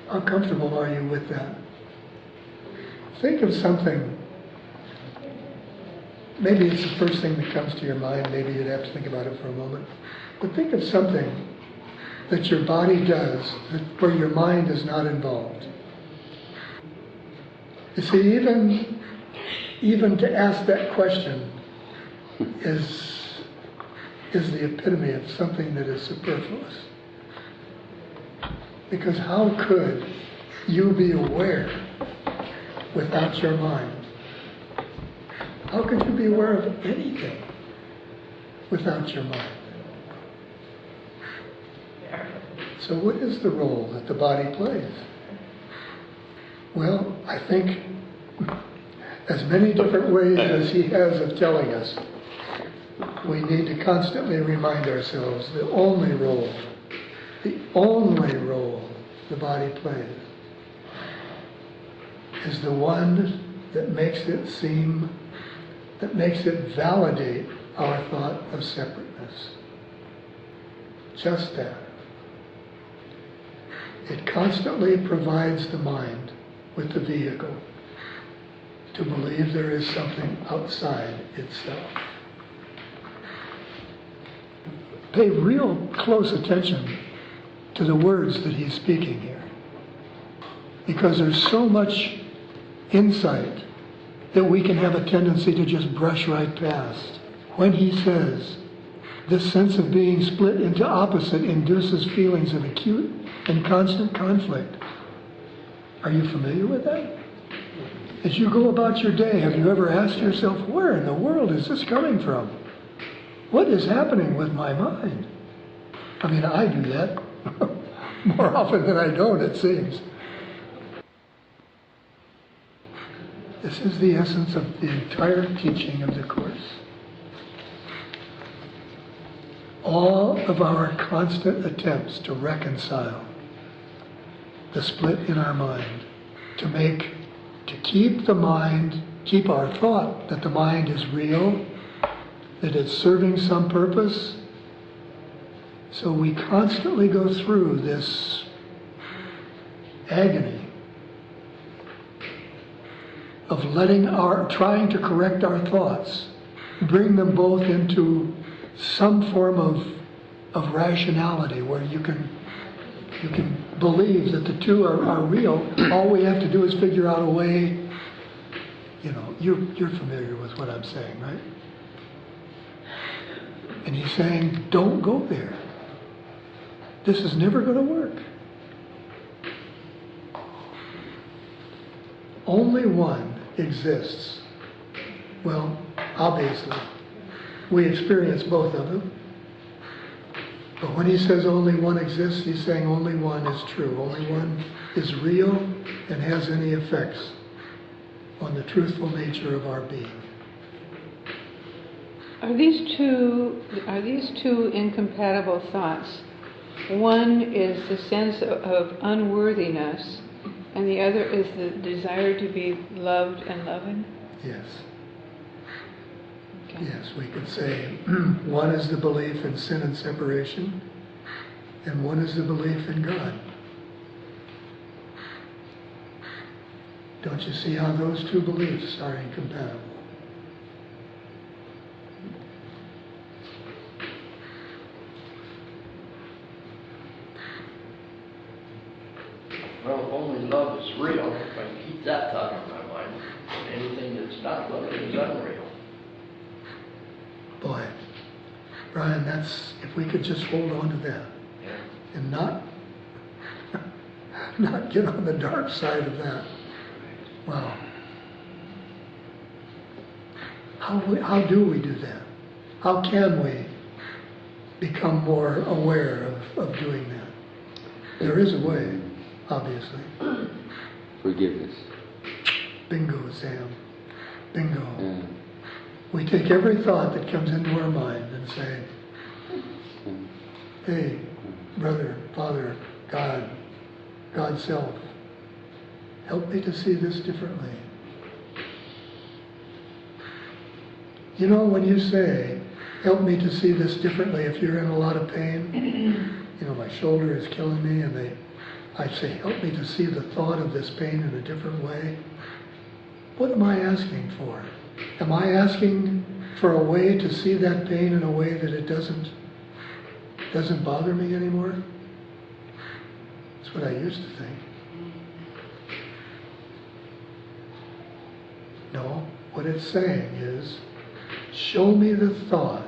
How comfortable are you with that? Think of something. Maybe it's the first thing that comes to your mind. Maybe you'd have to think about it for a moment. But think of something that your body does where your mind is not involved. You see, even to ask that question is the epitome of something that is superfluous. Because how could you be aware without your mind? How could you be aware of anything without your mind? So what is the role that the body plays? Well, I think as many different ways as he has of telling us, we need to constantly remind ourselves the only role the body plays is the one that makes it validate our thought of separateness. Just that. It constantly provides the mind with the vehicle to believe there is something outside itself. Pay real close attention to the words that he's speaking here. Because there's so much insight that we can have a tendency to just brush right past. When he says, this sense of being split into opposite induces feelings of acute and constant conflict. Are you familiar with that? As you go about your day, have you ever asked yourself, where in the world is this coming from? What is happening with my mind? I mean, I do that more often than I don't, it seems. This is the essence of the entire teaching of the Course. All of our constant attempts to reconcile the split in our mind, to keep the mind, keep our thought that the mind is real, that it's serving some purpose. So we constantly go through this agony of trying to correct our thoughts, bring them both into some form of rationality where you can believe that the two are real. All we have to do is figure out a way. You're familiar with what I'm saying, right? And he's saying, don't go there. This is never going to work. Only one exists. Well, obviously, we experience both of them. But when he says only one exists, he's saying only one is true. Only one is real and has any effects on the truthful nature of our being. Are these two incompatible thoughts? One is the sense of unworthiness, and the other is the desire to be loved and loving? Yes. Okay. Yes, we could say one is the belief in sin and separation, and one is the belief in God. Don't you see how those two beliefs are incompatible? Well, if only love is real, if I can keep that thought in my mind, anything that's not love is unreal. Boy, Brian, if we could just hold on to that, Yeah. and not get on the dark side of that. Wow. How do we do that? How can we become more aware of doing that? There is a way, obviously. Forgiveness. Bingo, Sam. Bingo. Yeah. We take every thought that comes into our mind and say, hey, brother, Father, God, God's self, help me to see this differently. You know, when you say, help me to see this differently, if you're in a lot of pain, my shoulder is killing me, and I say, help me to see the thought of this pain in a different way. What am I asking for? Am I asking for a way to see that pain in a way that it doesn't bother me anymore? That's what I used to think. No, what it's saying is, show me the thought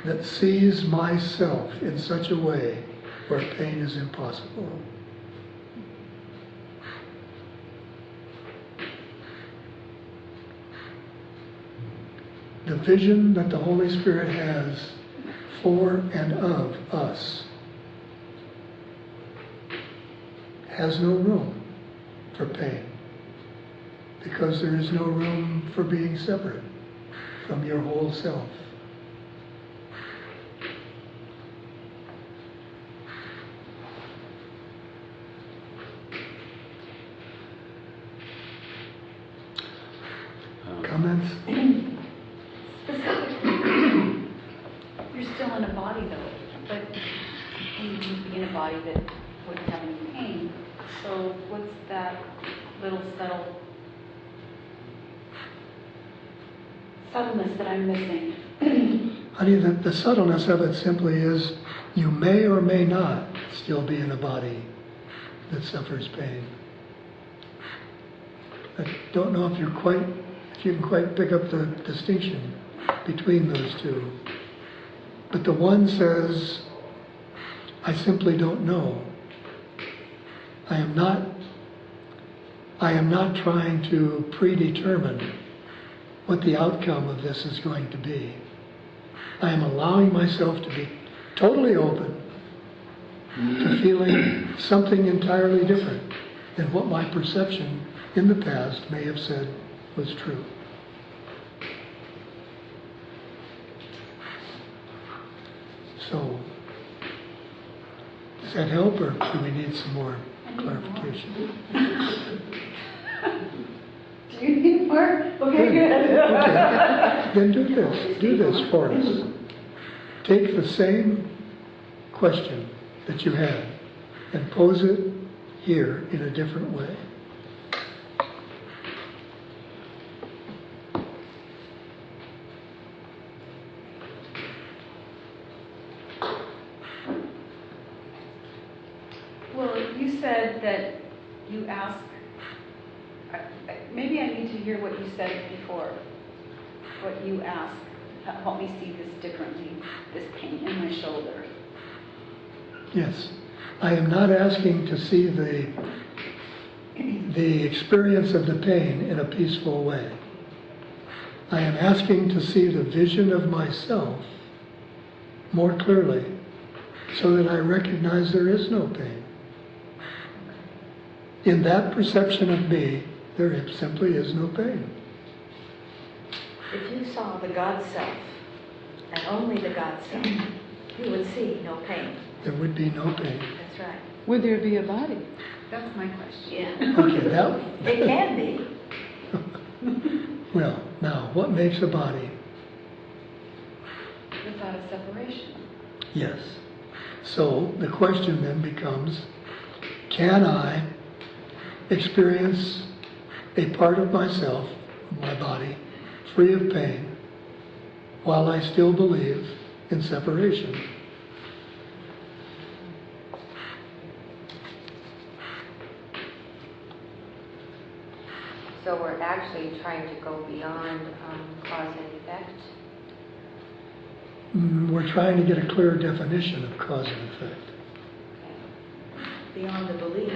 that sees myself in such a way where pain is impossible. The vision that the Holy Spirit has for and of us has no room for pain, because there is no room for being separate from your whole self. Comments? Specifically, you're still in a body though, but you can be in a body that wouldn't have any pain. So what's that little subtleness that I'm missing? Honey, the subtleness of it simply is you may or may not still be in a body that suffers pain. I don't know if you can quite pick up the distinction between those two. But the one says, I simply don't know. I am not trying to predetermine what the outcome of this is going to be. I am allowing myself to be totally open to feeling something entirely different than what my perception in the past may have said was true. So, does that help, or do we need some more clarification? Do you need more? Okay, good. Okay. Then do this for us. Take the same question that you had and pose it here in a different way. Well, you said that you ask, maybe I need to hear what you said before, what you asked. Help me see this differently, this pain in my shoulder. Yes. I am not asking to see the experience of the pain in a peaceful way. I am asking to see the vision of myself more clearly so that I recognize there is no pain. In that perception of me, there simply is no pain. If you saw the God self, and only the God self, you would see no pain. There would be no pain. That's right. Would there be a body? That's my question. Yeah. Okay, that. It can be. Well, now, what makes a body? Without a separation. Yes. So the question then becomes, can I experience a part of myself, my body, free of pain, while I still believe in separation? So we're actually trying to go beyond cause and effect. We're trying to get a clear definition of cause and effect. Beyond the belief.